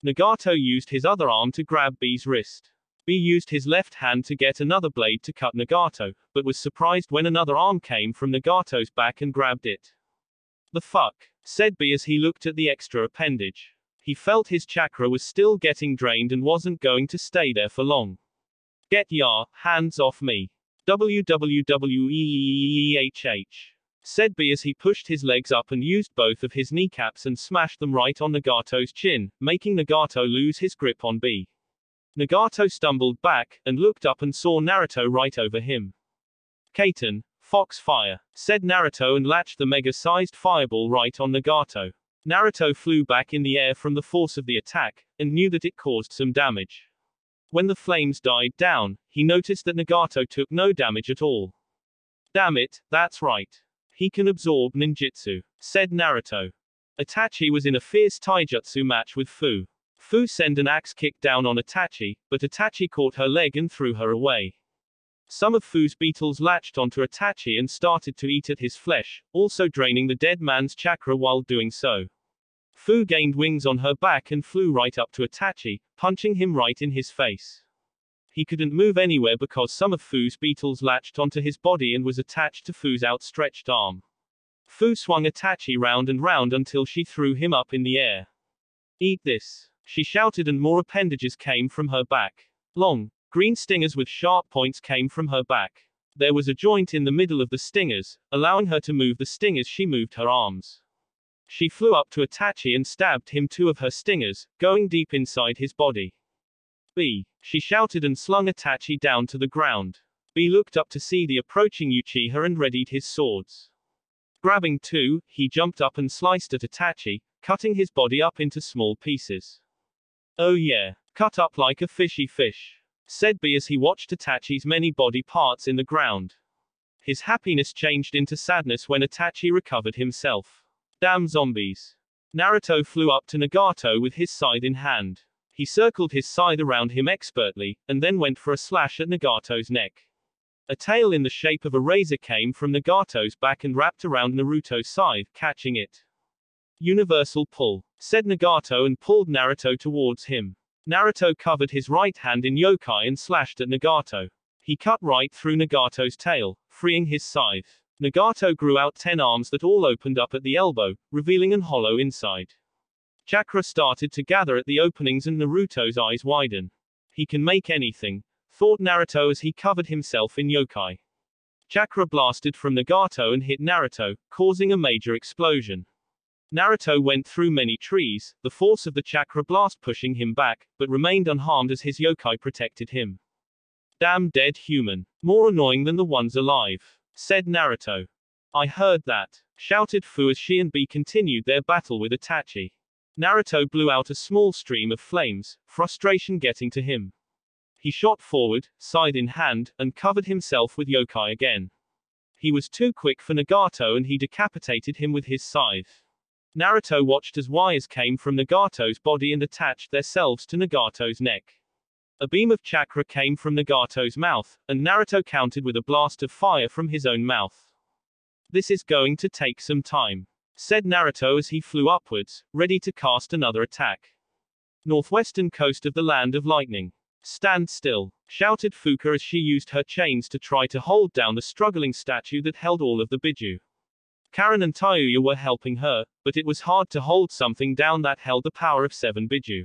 Nagato used his other arm to grab B's wrist. B used his left hand to get another blade to cut Nagato, but was surprised when another arm came from Nagato's back and grabbed it. The fuck, said B as he looked at the extra appendage. He felt his chakra was still getting drained and wasn't going to stay there for long. Get ya, hands off me. WWWEEHH, said B as he pushed his legs up and used both of his kneecaps and smashed them right on Nagato's chin, making Nagato lose his grip on B. Nagato stumbled back, and looked up and saw Naruto right over him. Kaiten, Foxfire, said Naruto and latched the mega-sized fireball right on Nagato. Naruto flew back in the air from the force of the attack, and knew that it caused some damage. When the flames died down, he noticed that Nagato took no damage at all. Damn it, that's right. He can absorb ninjutsu, said Naruto. Itachi was in a fierce taijutsu match with Fu. Fu sent an axe kick down on Itachi, but Itachi caught her leg and threw her away. Some of Fu's beetles latched onto Itachi and started to eat at his flesh, also draining the dead man's chakra while doing so. Fu gained wings on her back and flew right up to Itachi, punching him right in his face. He couldn't move anywhere because some of Fu's beetles latched onto his body and was attached to Fu's outstretched arm. Fu swung Itachi round and round until she threw him up in the air. Eat this, she shouted and more appendages came from her back. Long, green stingers with sharp points came from her back. There was a joint in the middle of the stingers, allowing her to move the stingers. She moved her arms. She flew up to Itachi and stabbed him two of her stingers, going deep inside his body. B, she shouted and slung Itachi down to the ground. B looked up to see the approaching Uchiha and readied his swords. Grabbing two, he jumped up and sliced at Itachi, cutting his body up into small pieces. Oh yeah, cut up like a fishy fish, said B as he watched Itachi's many body parts in the ground. His happiness changed into sadness when Itachi recovered himself. Damn zombies. Naruto flew up to Nagato with his scythe in hand. He circled his scythe around him expertly, and then went for a slash at Nagato's neck. A tail in the shape of a razor came from Nagato's back and wrapped around Naruto's scythe, catching it. Universal pull, said Nagato and pulled Naruto towards him. Naruto covered his right hand in yokai and slashed at Nagato. He cut right through Nagato's tail, freeing his scythe. Nagato grew out 10 arms that all opened up at the elbow, revealing an hollow inside. Chakra started to gather at the openings and Naruto's eyes widen. He can make anything, thought Naruto as he covered himself in yokai. Chakra blasted from Nagato and hit Naruto, causing a major explosion. Naruto went through many trees, the force of the chakra blast pushing him back, but remained unharmed as his yokai protected him. Damn dead human. More annoying than the ones alive, said Naruto. I heard that, shouted Fu as she and B continued their battle with Itachi. Naruto blew out a small stream of flames, frustration getting to him. He shot forward, scythe in hand, and covered himself with yokai again. He was too quick for Nagato and he decapitated him with his scythe. Naruto watched as wires came from Nagato's body and attached themselves to Nagato's neck. A beam of chakra came from Nagato's mouth, and Naruto countered with a blast of fire from his own mouth. This is going to take some time, said Naruto as he flew upwards, ready to cast another attack. Northwestern coast of the Land of Lightning. Stand still, shouted Fuka as she used her chains to try to hold down the struggling statue that held all of the Biju. Karen and Tayuya were helping her, but it was hard to hold something down that held the power of 7 Biju.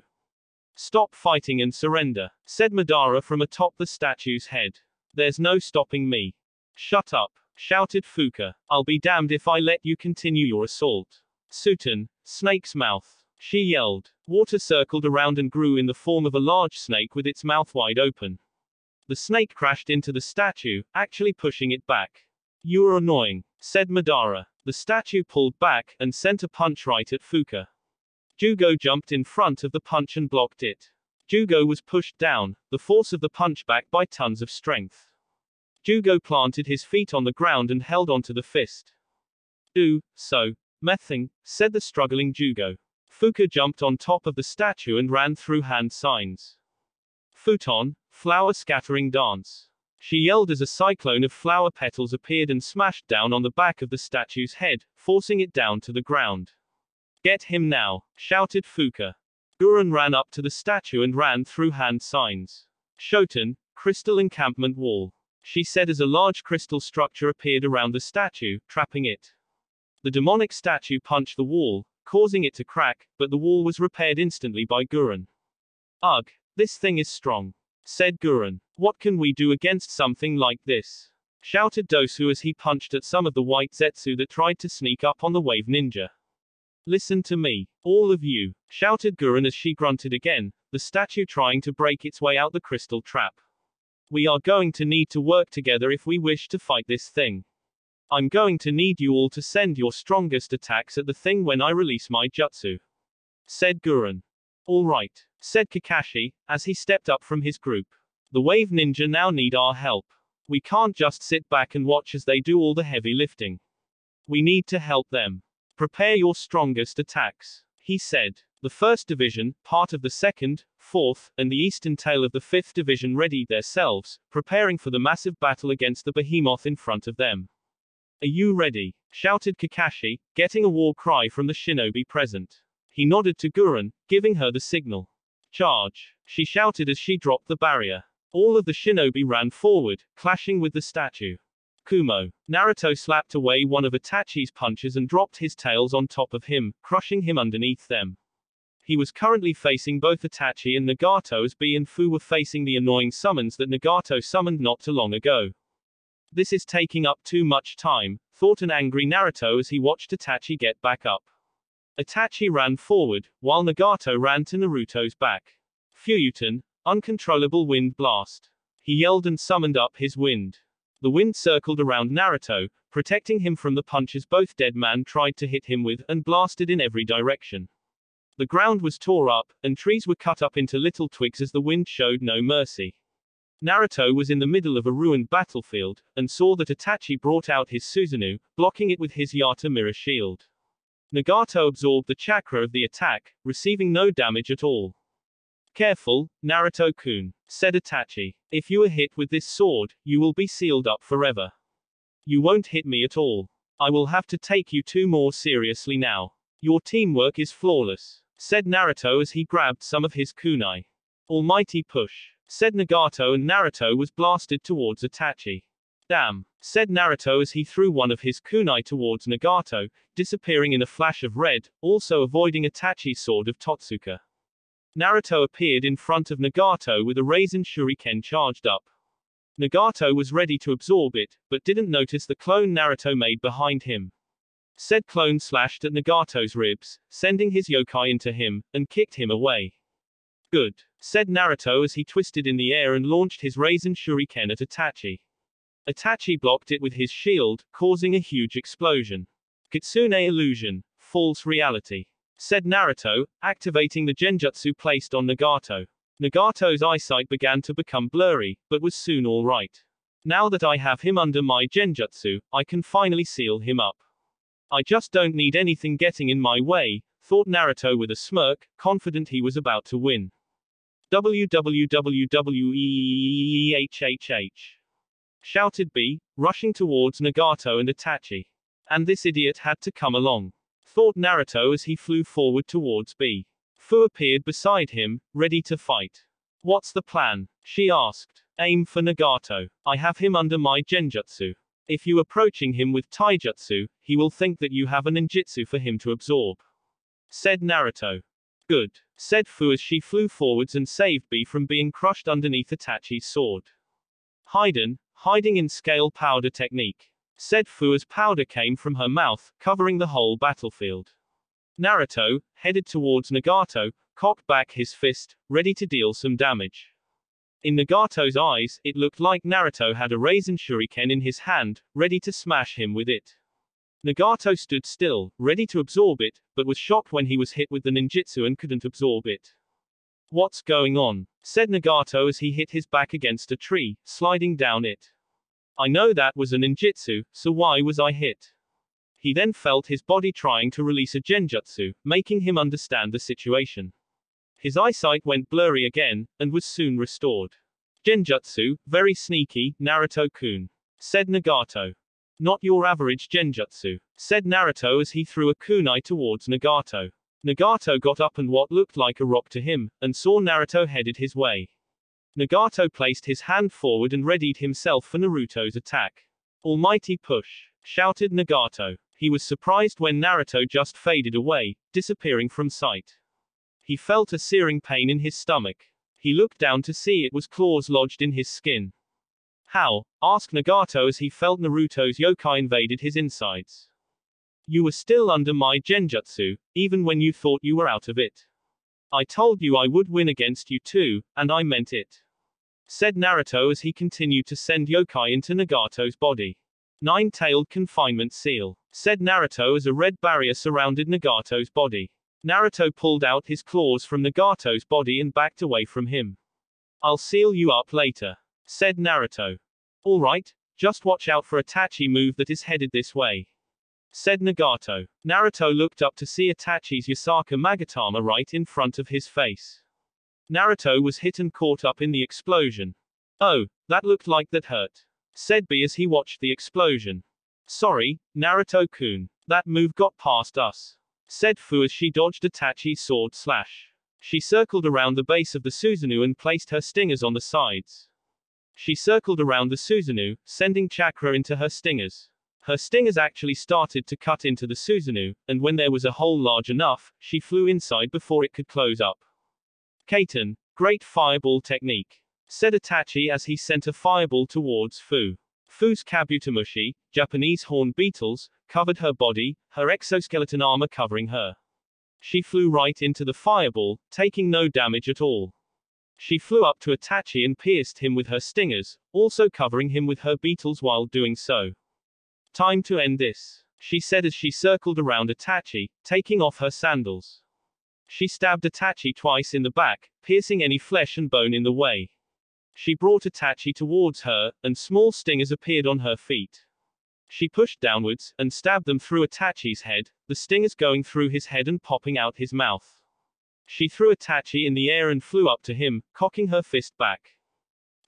Stop fighting and surrender, said Madara from atop the statue's head. There's no stopping me. Shut up, shouted Fuka. I'll be damned if I let you continue your assault. Sutan, snake's mouth, she yelled. Water circled around and grew in the form of a large snake with its mouth wide open. The snake crashed into the statue, actually pushing it back. You are annoying, said Madara. The statue pulled back, and sent a punch right at Fuka. Jugo jumped in front of the punch and blocked it. Jugo was pushed down, the force of the punch back by tons of strength. Jugo planted his feet on the ground and held onto the fist. Do so, Mething, said the struggling Jugo. Fuka jumped on top of the statue and ran through hand signs. Futon, flower scattering dance. She yelled as a cyclone of flower petals appeared and smashed down on the back of the statue's head, forcing it down to the ground. Get him now, shouted Fuka. Gurren ran up to the statue and ran through hand signs. Shoten, crystal encampment wall, she said as a large crystal structure appeared around the statue, trapping it. The demonic statue punched the wall, causing it to crack, but the wall was repaired instantly by Gurren. Ugh, this thing is strong, said Gurren. What can we do against something like this? Shouted Dosu as he punched at some of the white Zetsu that tried to sneak up on the wave ninja. Listen to me, all of you, shouted Gurren as she grunted again, the statue trying to break its way out the crystal trap. We are going to need to work together if we wish to fight this thing. I'm going to need you all to send your strongest attacks at the thing when I release my jutsu, said Gurren. All right, said Kakashi, as he stepped up from his group. The wave ninja now need our help. We can't just sit back and watch as they do all the heavy lifting. We need to help them. Prepare your strongest attacks, he said. The 1st Division, part of the 2nd, 4th, and the eastern tail of the 5th Division readied themselves, preparing for the massive battle against the behemoth in front of them. Are you ready? Shouted Kakashi, getting a war cry from the shinobi present. He nodded to Gurren, giving her the signal. Charge, she shouted as she dropped the barrier. All of the shinobi ran forward, clashing with the statue. Kumo. Naruto slapped away one of Itachi's punches and dropped his tails on top of him, crushing him underneath them. He was currently facing both Itachi and Nagato as B and Fu were facing the annoying summons that Nagato summoned not too long ago. This is taking up too much time, thought an angry Naruto as he watched Itachi get back up. Itachi ran forward, while Nagato ran to Naruto's back. Fuyuten, uncontrollable wind blast. He yelled and summoned up his wind. The wind circled around Naruto, protecting him from the punches both dead man tried to hit him with, and blasted in every direction. The ground was tore up, and trees were cut up into little twigs as the wind showed no mercy. Naruto was in the middle of a ruined battlefield, and saw that Itachi brought out his Susanoo, blocking it with his Yata mirror shield. Nagato absorbed the chakra of the attack, receiving no damage at all. Careful, Naruto-kun, said Itachi. If you are hit with this sword, you will be sealed up forever. You won't hit me at all. I will have to take you two more seriously now. Your teamwork is flawless, said Naruto as he grabbed some of his kunai. Almighty push, said Nagato, and Naruto was blasted towards Itachi. Damn, said Naruto as he threw one of his kunai towards Nagato, disappearing in a flash of red, also avoiding Itachi's sword of Totsuka. Naruto appeared in front of Nagato with a Raisin Shuriken charged up. Nagato was ready to absorb it, but didn't notice the clone Naruto made behind him. Said clone slashed at Nagato's ribs, sending his yokai into him, and kicked him away. Good, said Naruto as he twisted in the air and launched his Raisin Shuriken at Itachi. Itachi blocked it with his shield, causing a huge explosion. Kitsune illusion, false reality, said Naruto, activating the genjutsu placed on Nagato. Nagato's eyesight began to become blurry, but was soon all right. Now that I have him under my genjutsu, I can finally seal him up. I just don't need anything getting in my way, thought Naruto with a smirk, confident he was about to win. WWWEHHH, shouted B, rushing towards Nagato and Itachi. And this idiot had to come along. thought Naruto as he flew forward towards B. Fu appeared beside him, ready to fight. What's the plan? She asked. Aim for Nagato. I have him under my genjutsu. If you approaching him with taijutsu, he will think that you have a ninjutsu for him to absorb, said Naruto. Good, said Fu as she flew forwards and saved B from being crushed underneath Itachi's sword. Hiding in scale powder technique, said Fu as powder came from her mouth, covering the whole battlefield. Naruto, headed towards Nagato, cocked back his fist, ready to deal some damage. In Nagato's eyes, it looked like Naruto had a Raisin Shuriken in his hand, ready to smash him with it. Nagato stood still, ready to absorb it, but was shocked when he was hit with the ninjutsu and couldn't absorb it. What's going on? Said Nagato as he hit his back against a tree, sliding down it. I know that was a ninjutsu, so why was I hit? He then felt his body trying to release a genjutsu, making him understand the situation. His eyesight went blurry again, and was soon restored. Genjutsu, very sneaky, Naruto-kun, said Nagato. Not your average genjutsu, said Naruto as he threw a kunai towards Nagato. Nagato got up and what looked like a rock to him, and saw Naruto headed his way. Nagato placed his hand forward and readied himself for Naruto's attack. Almighty push, shouted Nagato. He was surprised when Naruto just faded away, disappearing from sight. He felt a searing pain in his stomach. He looked down to see it was claws lodged in his skin. How? Asked Nagato as he felt Naruto's yokai invaded his insides. You were still under my genjutsu, even when you thought you were out of it. I told you I would win against you too, and I meant it, said Naruto as he continued to send yokai into Nagato's body. Nine-tailed confinement seal, said Naruto as a red barrier surrounded Nagato's body. Naruto pulled out his claws from Nagato's body and backed away from him. I'll seal you up later, said Naruto. Alright, just watch out for Itachi move that is headed this way, said Nagato. Naruto looked up to see Itachi's Yasaka Magatama right in front of his face. Naruto was hit and caught up in the explosion. Oh, that looked like that hurt, said B as he watched the explosion. Sorry, Naruto-kun, that move got past us, said Fu as she dodged Itachi's sword slash. She circled around the base of the Susanoo and placed her stingers on the sides. She circled around the Susanoo, sending chakra into her stingers. Her stingers actually started to cut into the Susanoo, and when there was a hole large enough, she flew inside before it could close up. Kaiten, great fireball technique, said Itachi as he sent a fireball towards Fu. Fu's Kabutamushi, Japanese horn beetles, covered her body, her exoskeleton armor covering her. She flew right into the fireball, taking no damage at all. She flew up to Itachi and pierced him with her stingers, also covering him with her beetles while doing so. Time to end this, she said as she circled around Itachi, taking off her sandals. She stabbed Itachi twice in the back, piercing any flesh and bone in the way. She brought Itachi towards her, and small stingers appeared on her feet. She pushed downwards, and stabbed them through Itachi's head, the stingers going through his head and popping out his mouth. She threw Itachi in the air and flew up to him, cocking her fist back.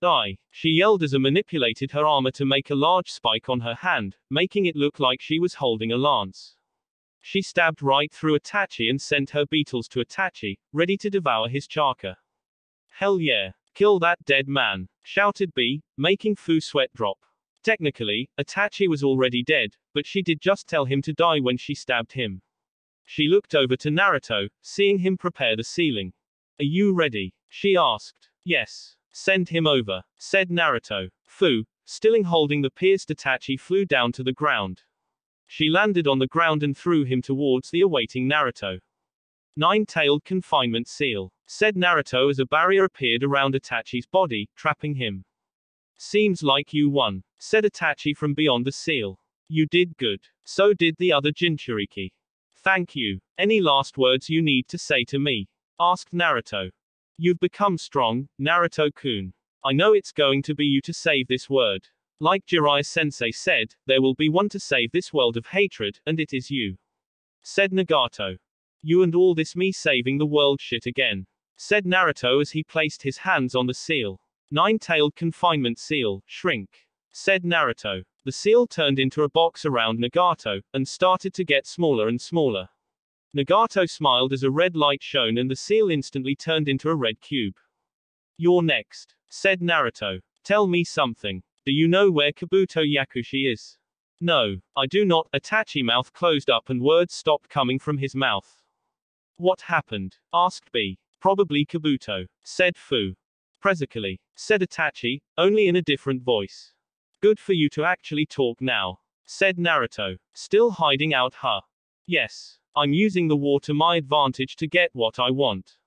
Die! She yelled as a manipulated her armor to make a large spike on her hand, making it look like she was holding a lance. She stabbed right through Itachi and sent her beetles to Itachi, ready to devour his chakra. Hell yeah! Kill that dead man, shouted B, making Fu sweat drop. Technically, Itachi was already dead, but she did just tell him to die when she stabbed him. She looked over to Naruto, seeing him prepare the sealing. Are you ready? She asked. Yes. Send him over, said Naruto. Fu, still holding the pierced Itachi, flew down to the ground. She landed on the ground and threw him towards the awaiting Naruto. Nine-tailed confinement seal, said Naruto as a barrier appeared around Itachi's body, trapping him. Seems like you won, said Itachi from beyond the seal. You did good. So did the other Jinchuriki. Thank you. Any last words you need to say to me? Asked Naruto. You've become strong, Naruto-kun. I know it's going to be you to save this world. Like Jiraiya-sensei said, there will be one to save this world of hatred, and it is you, said Nagato. You and all this me saving the world shit again, said Naruto as he placed his hands on the seal. Nine-tailed confinement seal, shrink, said Naruto. The seal turned into a box around Nagato, and started to get smaller and smaller. Nagato smiled as a red light shone and the seal instantly turned into a red cube. You're next, said Naruto. Tell me something. Do you know where Kabuto Yakushi is? No, I do not. Itachi mouth closed up and words stopped coming from his mouth. What happened? Asked B. Probably Kabuto, said Fu. Presically, said Itachi, only in a different voice. Good for you to actually talk now, said Naruto, still hiding out. Yes, I'm using the war to my advantage to get what I want,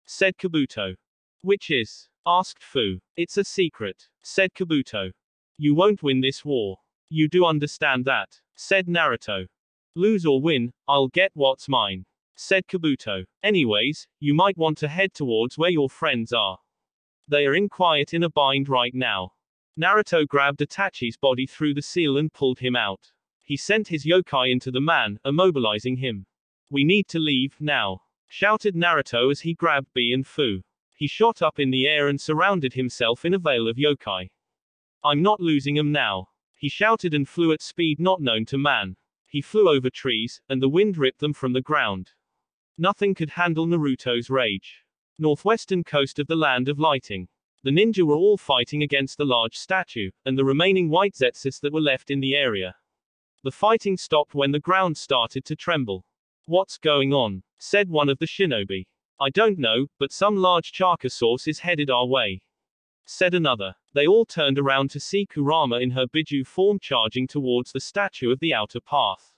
said Kabuto. Which is? Asked Fu. It's a secret, said Kabuto. You won't win this war. You do understand that, said Naruto. Lose or win, I'll get what's mine, said Kabuto. Anyways, you might want to head towards where your friends are. They are in quiet in a bind right now. Naruto grabbed Itachi's body through the seal and pulled him out. He sent his yokai into the man, immobilizing him. We need to leave, now, shouted Naruto as he grabbed B and Fu. He shot up in the air and surrounded himself in a veil of yokai. I'm not losing 'em now, he shouted and flew at speed not known to man. He flew over trees, and the wind ripped them from the ground. Nothing could handle Naruto's rage. Northwestern coast of the land of lighting. The ninja were all fighting against the large statue, and the remaining white zetsus that were left in the area. The fighting stopped when the ground started to tremble. What's going on? Said one of the shinobi. I don't know, but some large chakra source is headed our way, said another. They all turned around to see Kurama in her Biju form charging towards the statue of the outer path.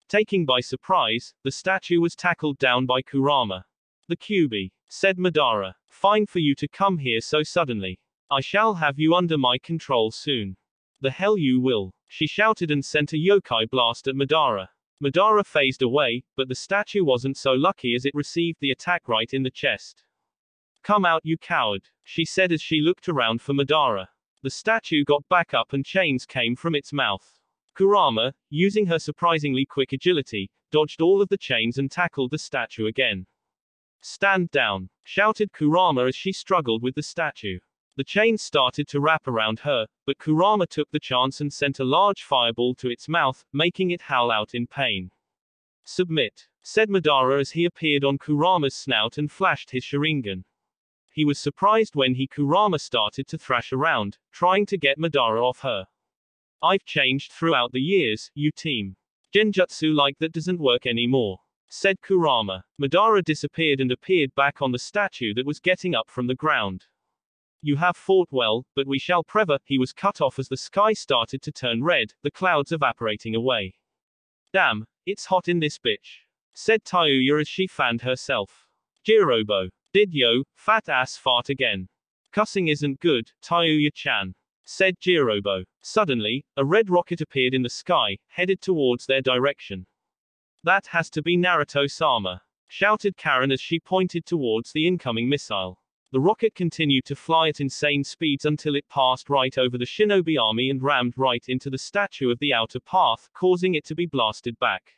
Taking by surprise, the statue was tackled down by Kurama. The Kyuubi, said Madara. Fine for you to come here so suddenly. I shall have you under my control soon. The hell you will, she shouted and sent a yokai blast at Madara. Madara phased away, but the statue wasn't so lucky as it received the attack right in the chest. Come out you coward, she said as she looked around for Madara. The statue got back up and chains came from its mouth. Kurama, using her surprisingly quick agility, dodged all of the chains and tackled the statue again. Stand down, shouted Kurama as she struggled with the statue. The chains started to wrap around her, but Kurama took the chance and sent a large fireball to its mouth, making it howl out in pain. Submit, said Madara as he appeared on Kurama's snout and flashed his Sharingan. He was surprised when Kurama started to thrash around, trying to get Madara off her. I've changed throughout the years, you team. Genjutsu like that doesn't work anymore, said Kurama. Madara disappeared and appeared back on the statue that was getting up from the ground. You have fought well, but we shall prevail. He was cut off as the sky started to turn red, the clouds evaporating away. Damn, it's hot in this bitch, said Tayuya as she fanned herself. Jirobo. Did yo, fat ass fart again? Cussing isn't good, Tayuya-chan, said Jirobo. Suddenly, a red rocket appeared in the sky, headed towards their direction. That has to be Naruto-sama, shouted Karen as she pointed towards the incoming missile. The rocket continued to fly at insane speeds until it passed right over the shinobi army and rammed right into the statue of the outer path, causing it to be blasted back.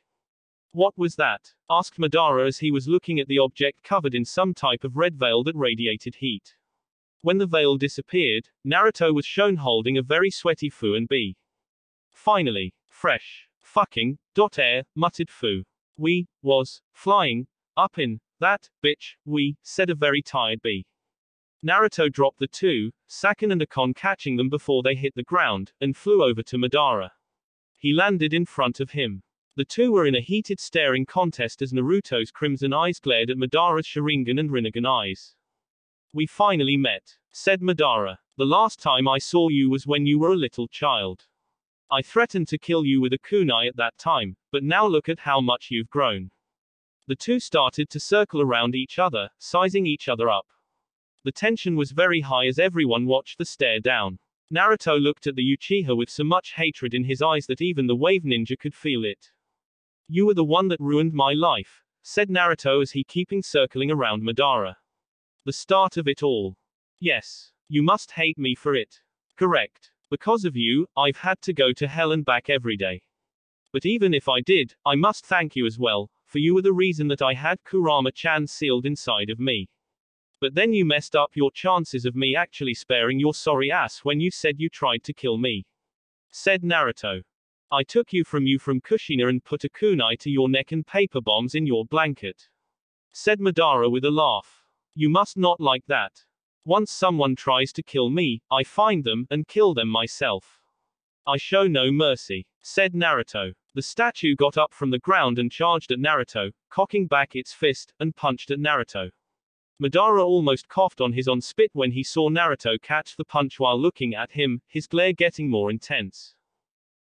What was that? Asked Madara as he was looking at the object covered in some type of red veil that radiated heat. When the veil disappeared, Naruto was shown holding a very sweaty Fu and B. Finally, fresh. Fucking, air, muttered Fu. We, was, flying, up in, that, bitch, we, said a very tired B. Naruto dropped the two, Sakan and Akon catching them before they hit the ground, and flew over to Madara. He landed in front of him. The two were in a heated staring contest as Naruto's crimson eyes glared at Madara's Sharingan and Rinnegan eyes. We finally met, said Madara. The last time I saw you was when you were a little child. I threatened to kill you with a kunai at that time, but now look at how much you've grown. The two started to circle around each other, sizing each other up. The tension was very high as everyone watched the stare down. Naruto looked at the Uchiha with so much hatred in his eyes that even the wave ninja could feel it. You were the one that ruined my life, said Naruto as he keeping circling around Madara. The start of it all. Yes. You must hate me for it. Correct. Because of you, I've had to go to hell and back every day. But even if I did, I must thank you as well, for you were the reason that I had Kurama-chan sealed inside of me. But then you messed up your chances of me actually sparing your sorry ass when you said you tried to kill me, said Naruto. I took you from Kushina and put a kunai to your neck and paper bombs in your blanket. Said Madara with a laugh. You must not like that. Once someone tries to kill me, I find them, and kill them myself. I show no mercy. Said Naruto. The statue got up from the ground and charged at Naruto, cocking back its fist, and punched at Naruto. Madara almost coughed on his own spit when he saw Naruto catch the punch while looking at him, his glare getting more intense.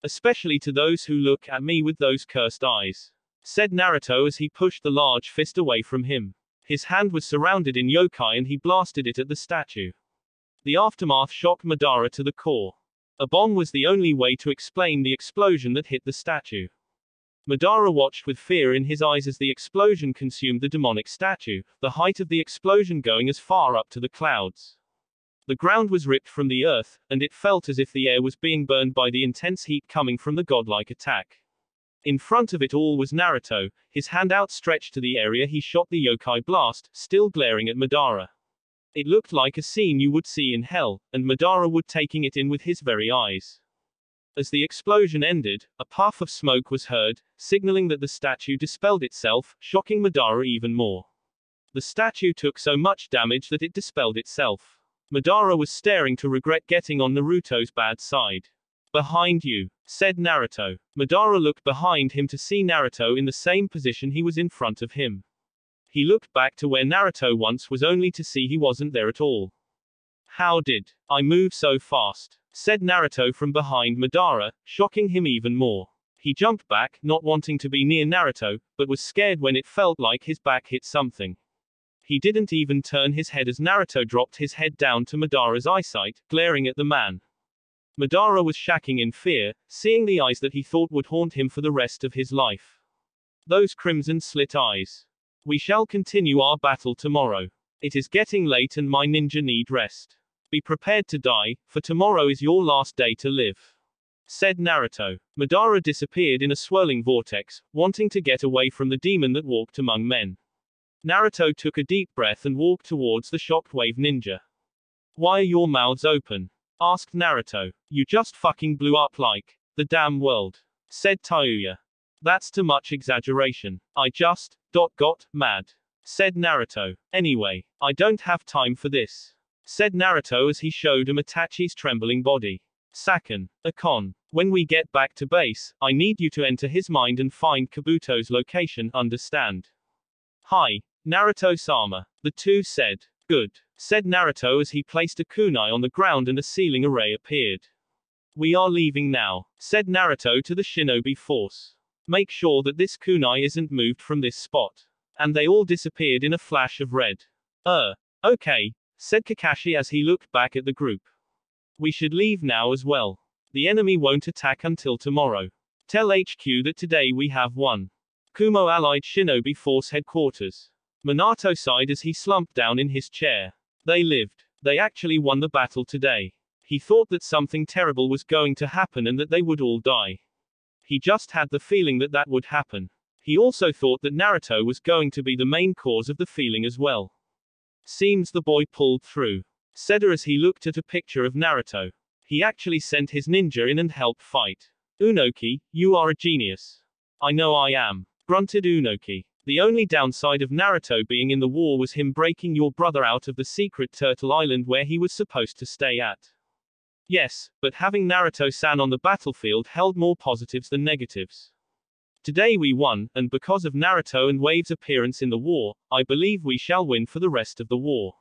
Especially to those who look at me with those cursed eyes. Said Naruto as he pushed the large fist away from him. His hand was surrounded in yokai and he blasted it at the statue. The aftermath shocked Madara to the core. A bomb was the only way to explain the explosion that hit the statue. Madara watched with fear in his eyes as the explosion consumed the demonic statue, the height of the explosion going as far up to the clouds. The ground was ripped from the earth, and it felt as if the air was being burned by the intense heat coming from the godlike attack. In front of it all was Naruto, his hand outstretched to the area he shot the yokai blast, still glaring at Madara. It looked like a scene you would see in hell, and Madara would taking it in with his very eyes. As the explosion ended, a puff of smoke was heard, signaling that the statue dispelled itself, shocking Madara even more. The statue took so much damage that it dispelled itself. Madara was staring to regret getting on Naruto's bad side. Behind you, said Naruto. Madara looked behind him to see Naruto in the same position he was in front of him. He looked back to where Naruto once was only to see he wasn't there at all. How did I move so fast? Said Naruto from behind Madara, shocking him even more. He jumped back, not wanting to be near Naruto, but was scared when it felt like his back hit something. He didn't even turn his head as Naruto dropped his head down to Madara's eyesight, glaring at the man. Madara was shaking in fear, seeing the eyes that he thought would haunt him for the rest of his life. Those crimson slit eyes. We shall continue our battle tomorrow. It is getting late and my ninja need rest. Be prepared to die, for tomorrow is your last day to live. Said Naruto. Madara disappeared in a swirling vortex, wanting to get away from the demon that walked among men. Naruto took a deep breath and walked towards the shockwave ninja. Why are your mouths open? Asked Naruto. You just fucking blew up like the damn world. Said Tayuya. That's too much exaggeration. I just got mad. Said Naruto. Anyway, I don't have time for this. Said Naruto as he showed him Itachi's trembling body. Sakan. Akon. When we get back to base, I need you to enter his mind and find Kabuto's location, understand? Hi, Naruto-sama. The two said. Good. Said Naruto as he placed a kunai on the ground and a sealing array appeared. We are leaving now. Said Naruto to the shinobi force. Make sure that this kunai isn't moved from this spot. And they all disappeared in a flash of red. Okay, said Kakashi as he looked back at the group. We should leave now as well. The enemy won't attack until tomorrow. Tell HQ that today we have won. Kumo Allied Shinobi Force Headquarters. Minato sighed as he slumped down in his chair. They lived. They actually won the battle today. He thought that something terrible was going to happen and that they would all die. He just had the feeling that that would happen. He also thought that Naruto was going to be the main cause of the feeling as well. Seems the boy pulled through. Said as he looked at a picture of Naruto. He actually sent his ninja in and helped fight. Unoki, you are a genius. I know I am. Grunted Unoki. The only downside of Naruto being in the war was him breaking your brother out of the secret Turtle Island where he was supposed to stay at. Yes, but having Naruto-san on the battlefield held more positives than negatives. Today we won, and because of Naruto and Wave's appearance in the war, I believe we shall win for the rest of the war.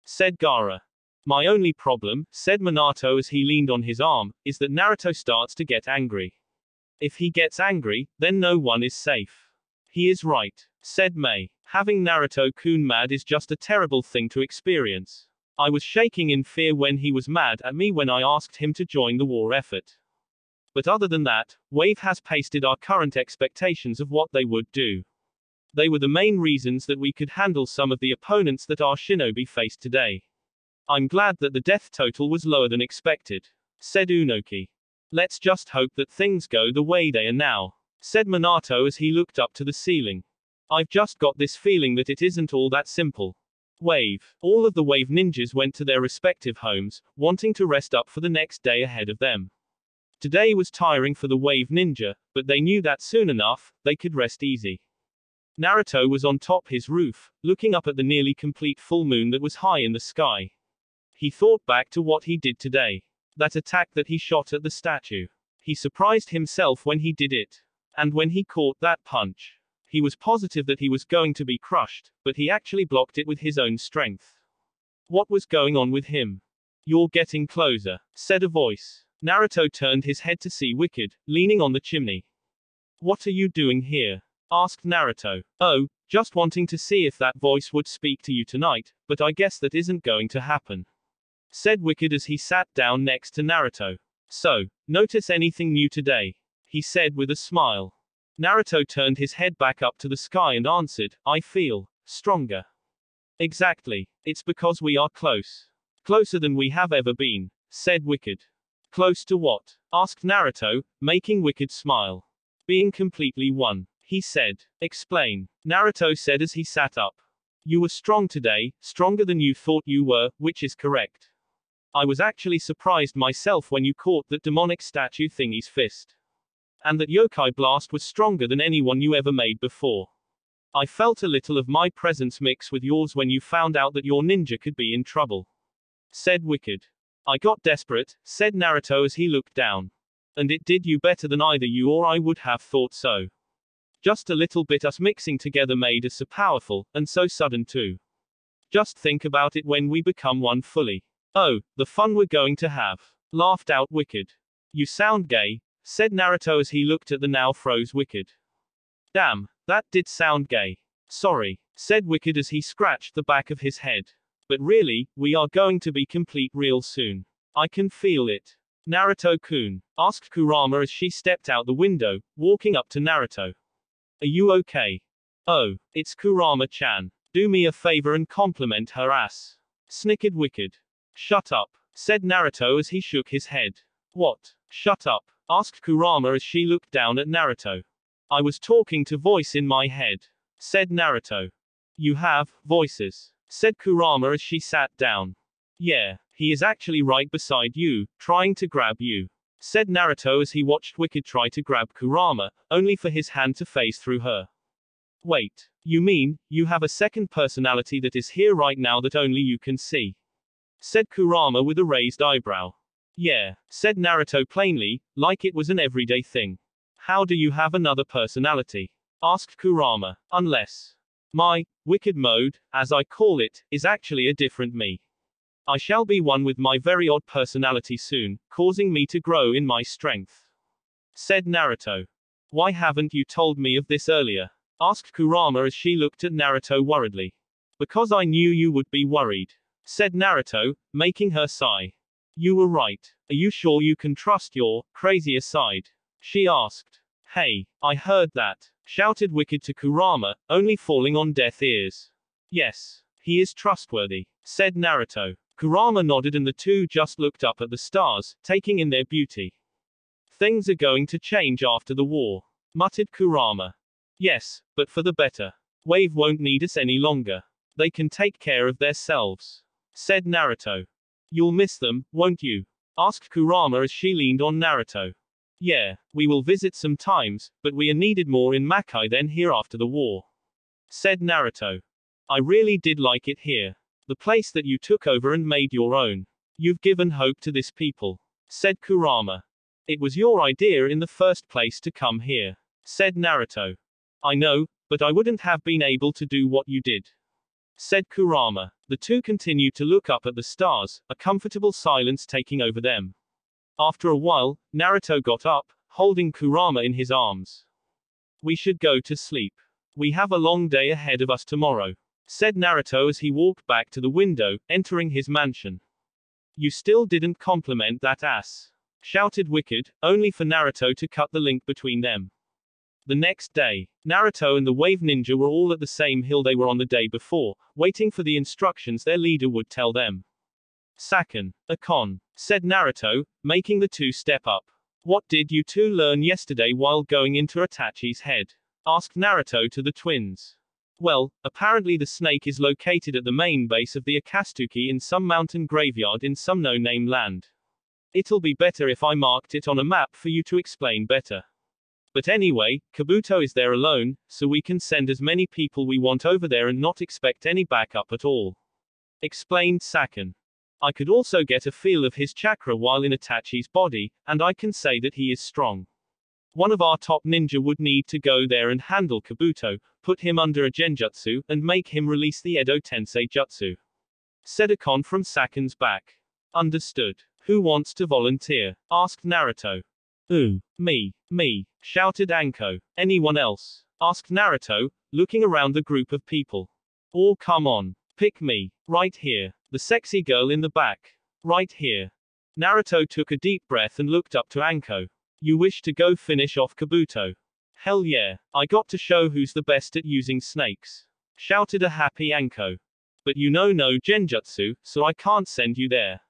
Said Gaara. My only problem, said Minato as he leaned on his arm, is that Naruto starts to get angry. If he gets angry, then no one is safe. He is right, said Mei. Having Naruto-kun mad is just a terrible thing to experience. I was shaking in fear when he was mad at me when I asked him to join the war effort. But other than that, Wave has pasted our current expectations of what they would do. They were the main reasons that we could handle some of the opponents that our shinobi faced today. I'm glad that the death total was lower than expected. Said Unoki. Let's just hope that things go the way they are now. Said Minato as he looked up to the ceiling. I've just got this feeling that it isn't all that simple. Wave. All of the Wave ninjas went to their respective homes, wanting to rest up for the next day ahead of them. Today was tiring for the Wave Ninja, but they knew that soon enough, they could rest easy. Naruto was on top his roof, looking up at the nearly complete full moon that was high in the sky. He thought back to what he did today. That attack that he shot at the statue. He surprised himself when he did it. And when he caught that punch. He was positive that he was going to be crushed, but he actually blocked it with his own strength. What was going on with him? You're getting closer, said a voice. Naruto turned his head to see Wicked, leaning on the chimney. What are you doing here? Asked Naruto. Oh, just wanting to see if that voice would speak to you tonight, but I guess that isn't going to happen. Said Wicked as he sat down next to Naruto. So, notice anything new today? He said with a smile. Naruto turned his head back up to the sky and answered, I feel stronger. Exactly. It's because we are close. Closer than we have ever been, said Wicked. Close to what? Asked Naruto, making Wicked smile. Being completely one, he said. Explain. Naruto said as he sat up. You were strong today, stronger than you thought you were, which is correct. I was actually surprised myself when you caught that demonic statue thingy's fist. And that yokai blast was stronger than anyone you ever made before. I felt a little of my presence mix with yours when you found out that your ninja could be in trouble. Said Wicked. I got desperate, said Naruto as he looked down. And it did you better than either you or I would have thought so. Just a little bit us mixing together made us so powerful, and so sudden too. Just think about it when we become one fully. Oh, the fun we're going to have. Laughed out Wicked. You sound gay, said Naruto as he looked at the now froze Wicked. Damn, that did sound gay. Sorry, said Wicked as he scratched the back of his head. But really, we are going to be complete real soon. I can feel it. Naruto-kun, asked Kurama as she stepped out the window, walking up to Naruto. Are you okay? Oh, it's Kurama-chan. Do me a favor and compliment her ass. Snickered Wicked. Shut up, said Naruto as he shook his head. What? Shut up, asked Kurama as she looked down at Naruto. I was talking to voice in my head, said Naruto. You have voices, said Kurama as she sat down. Yeah, he is actually right beside you, trying to grab you, said Naruto as he watched Wicked try to grab Kurama, only for his hand to phase through her. Wait, you mean, you have a second personality that is here right now that only you can see? Said Kurama with a raised eyebrow. Yeah, said Naruto plainly, like it was an everyday thing. How do you have another personality? Asked Kurama. Unless my Wicked mode, as I call it, is actually a different me. I shall be one with my very odd personality soon, causing me to grow in my strength. Said Naruto. Why haven't you told me of this earlier? Asked Kurama as she looked at Naruto worriedly. Because I knew you would be worried, said Naruto, making her sigh. You were right. Are you sure you can trust your crazier side? She asked. Hey, I heard that, shouted Wicked to Kurama, only falling on deaf ears. Yes, he is trustworthy, said Naruto. Kurama nodded and the two just looked up at the stars, taking in their beauty. Things are going to change after the war, muttered Kurama. Yes, but for the better. Wave won't need us any longer. They can take care of themselves, said Naruto. You'll miss them, won't you? Asked Kurama as she leaned on Naruto. Yeah, we will visit sometimes, but we are needed more in Makai than here after the war, said Naruto. I really did like it here. The place that you took over and made your own. You've given hope to this people, said Kurama. It was your idea in the first place to come here, said Naruto. I know, but I wouldn't have been able to do what you did, said Kurama. The two continued to look up at the stars, a comfortable silence taking over them. After a while, Naruto got up, holding Kurama in his arms. We should go to sleep. We have a long day ahead of us tomorrow, said Naruto as he walked back to the window, entering his mansion. You still didn't compliment that ass, shouted Wicked, only for Naruto to cut the link between them. The next day, Naruto and the Wave Ninja were all at the same hill they were on the day before, waiting for the instructions their leader would tell them. Sakan, Akon, said Naruto, making the two step up. What did you two learn yesterday while going into Itachi's head? Asked Naruto to the twins. Well, apparently the snake is located at the main base of the Akatsuki in some mountain graveyard in some no-name land. It'll be better if I marked it on a map for you to explain better. But anyway, Kabuto is there alone, so we can send as many people we want over there and not expect any backup at all. Explained Sakan. I could also get a feel of his chakra while in Itachi's body, and I can say that he is strong. One of our top ninja would need to go there and handle Kabuto, put him under a genjutsu, and make him release the Edo Tensei Jutsu. Said Akon from Sakan's back. Understood. Who wants to volunteer? Asked Naruto. Ooh, me, shouted Anko. Anyone else? Asked Naruto, looking around the group of people. All come on. Pick me. Right here. The sexy girl in the back. Right here. Naruto took a deep breath and looked up to Anko. You wish to go finish off Kabuto? Hell yeah, I got to show who's the best at using snakes. Shouted a happy Anko. But you know no genjutsu, so I can't send you there.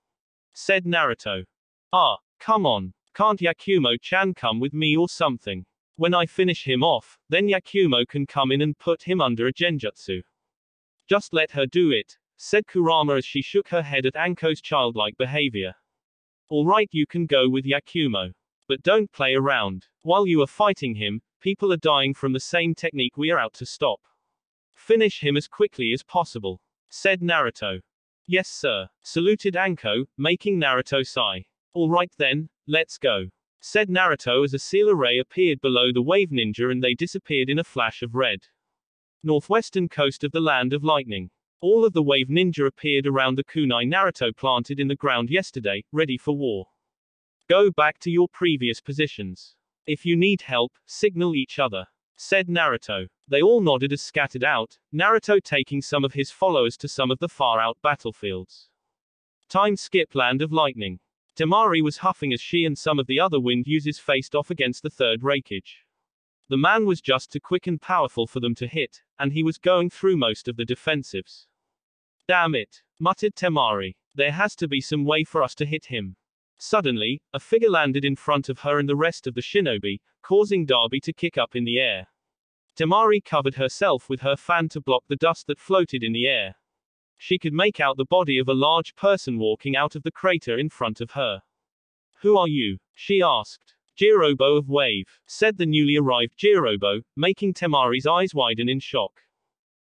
Said Naruto. Ah, come on. Can't Yakumo-chan come with me or something? When I finish him off, then Yakumo can come in and put him under a genjutsu. Just let her do it, said Kurama as she shook her head at Anko's childlike behavior. Alright, you can go with Yakumo. But don't play around. While you are fighting him, people are dying from the same technique we are out to stop. Finish him as quickly as possible. Said Naruto. Yes sir, saluted Anko, making Naruto sigh. Alright then, let's go. Said Naruto as a sealer ray appeared below the wave ninja and they disappeared in a flash of red. Northwestern coast of the land of lightning. All of the wave ninja appeared around the kunai Naruto planted in the ground yesterday, ready for war. Go back to your previous positions. If you need help, signal each other. Said Naruto. They all nodded as scattered out, Naruto taking some of his followers to some of the far-out battlefields. Time skip land of lightning. Temari was huffing as she and some of the other wind users faced off against the third Reikage. The man was just too quick and powerful for them to hit, and he was going through most of the defensives. Damn it, muttered Temari. There has to be some way for us to hit him. Suddenly, a figure landed in front of her and the rest of the shinobi, causing Darby to kick up in the air. Temari covered herself with her fan to block the dust that floated in the air. She could make out the body of a large person walking out of the crater in front of her. Who are you? She asked. Jirobo of Wave, said the newly arrived Jirobo, making Temari's eyes widen in shock.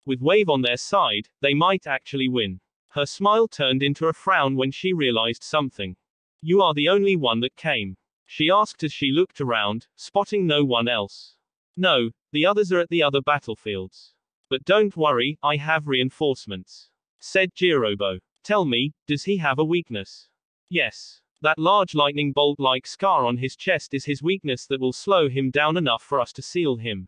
With Wave on their side, they might actually win. Her smile turned into a frown when she realized something. You are the only one that came. She asked as she looked around, spotting no one else. No, the others are at the other battlefields. But don't worry, I have reinforcements. Said Jirobo. Tell me, does he have a weakness? Yes. That large lightning bolt-like scar on his chest is his weakness that will slow him down enough for us to seal him.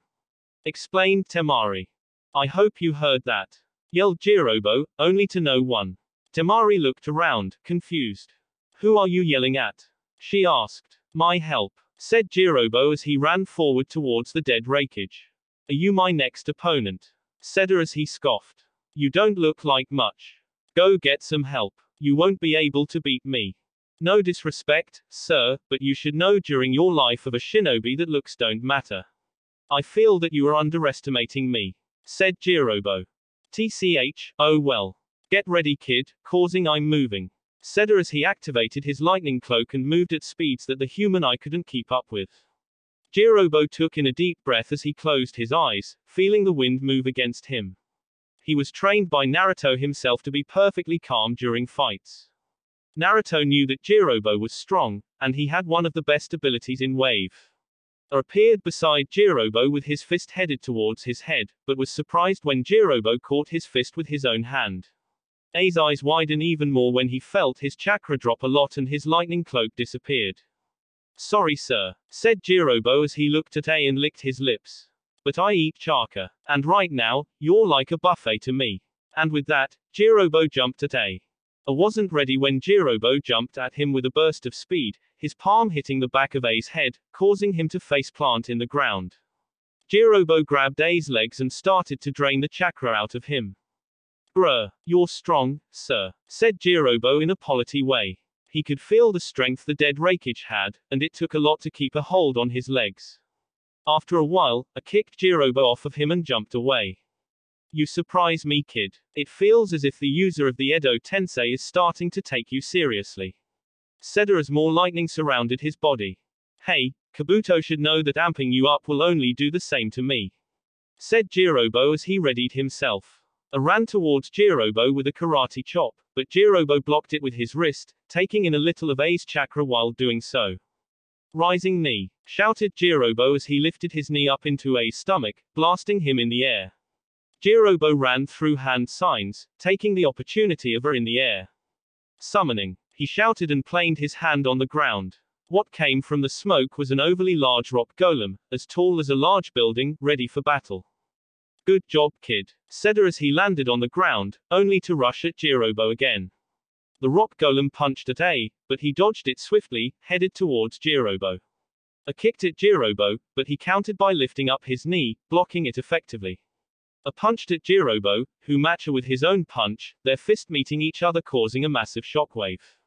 Explained Temari. I hope you heard that. Yelled Jirobo, only to no one. Temari looked around, confused. Who are you yelling at? She asked. My help, said Jirobo as he ran forward towards the dead Reikage. Are you my next opponent? Said her as he scoffed. You don't look like much. Go get some help. You won't be able to beat me. No disrespect, sir, but you should know during your life of a shinobi that looks don't matter. I feel that you are underestimating me. Said Jirobo. TCH, oh well. Get ready kid, causing I'm moving. Said her as he activated his lightning cloak and moved at speeds that the human eye couldn't keep up with. Jirobo took in a deep breath as he closed his eyes, feeling the wind move against him. He was trained by Naruto himself to be perfectly calm during fights. Naruto knew that Jirobo was strong, and he had one of the best abilities in Wave. Appeared beside Jirobo with his fist headed towards his head, but was surprised when Jirobo caught his fist with his own hand. A's eyes widened even more when he felt his chakra drop a lot and his lightning cloak disappeared. Sorry sir, said Jirobo as he looked at A and licked his lips. But I eat chakra, and right now, you're like a buffet to me. And with that, Jirobo jumped at A. A wasn't ready when Jirobo jumped at him with a burst of speed, his palm hitting the back of A's head, causing him to face plant in the ground. Jirobo grabbed A's legs and started to drain the chakra out of him. Bruh, you're strong, sir, said Jirobo in a polite way. He could feel the strength the dead Reikage had, and it took a lot to keep a hold on his legs. After a while, A kicked Jirobo off of him and jumped away. You surprise me kid. It feels as if the user of the Edo Tensei is starting to take you seriously. said as more lightning surrounded his body. Hey, Kabuto should know that amping you up will only do the same to me, said Jirobo as he readied himself. Ran towards Jirobo with a karate chop, but Jirobo blocked it with his wrist, taking in a little of A's chakra while doing so. Rising knee, shouted Jirobo as he lifted his knee up into A's stomach, blasting him in the air. Jirobo ran through hand signs, taking the opportunity of her in the air. Summoning, he shouted and planed his hand on the ground. What came from the smoke was an overly large rock golem, as tall as a large building, ready for battle. Good job, kid, said as he landed on the ground, only to rush at Jirobo again. The rock golem punched at A, but he dodged it swiftly, headed towards Jirobo. A kicked at Jirobo, but he countered by lifting up his knee, blocking it effectively. A punched at Jirobo, who matched with his own punch, their fist meeting each other causing a massive shockwave.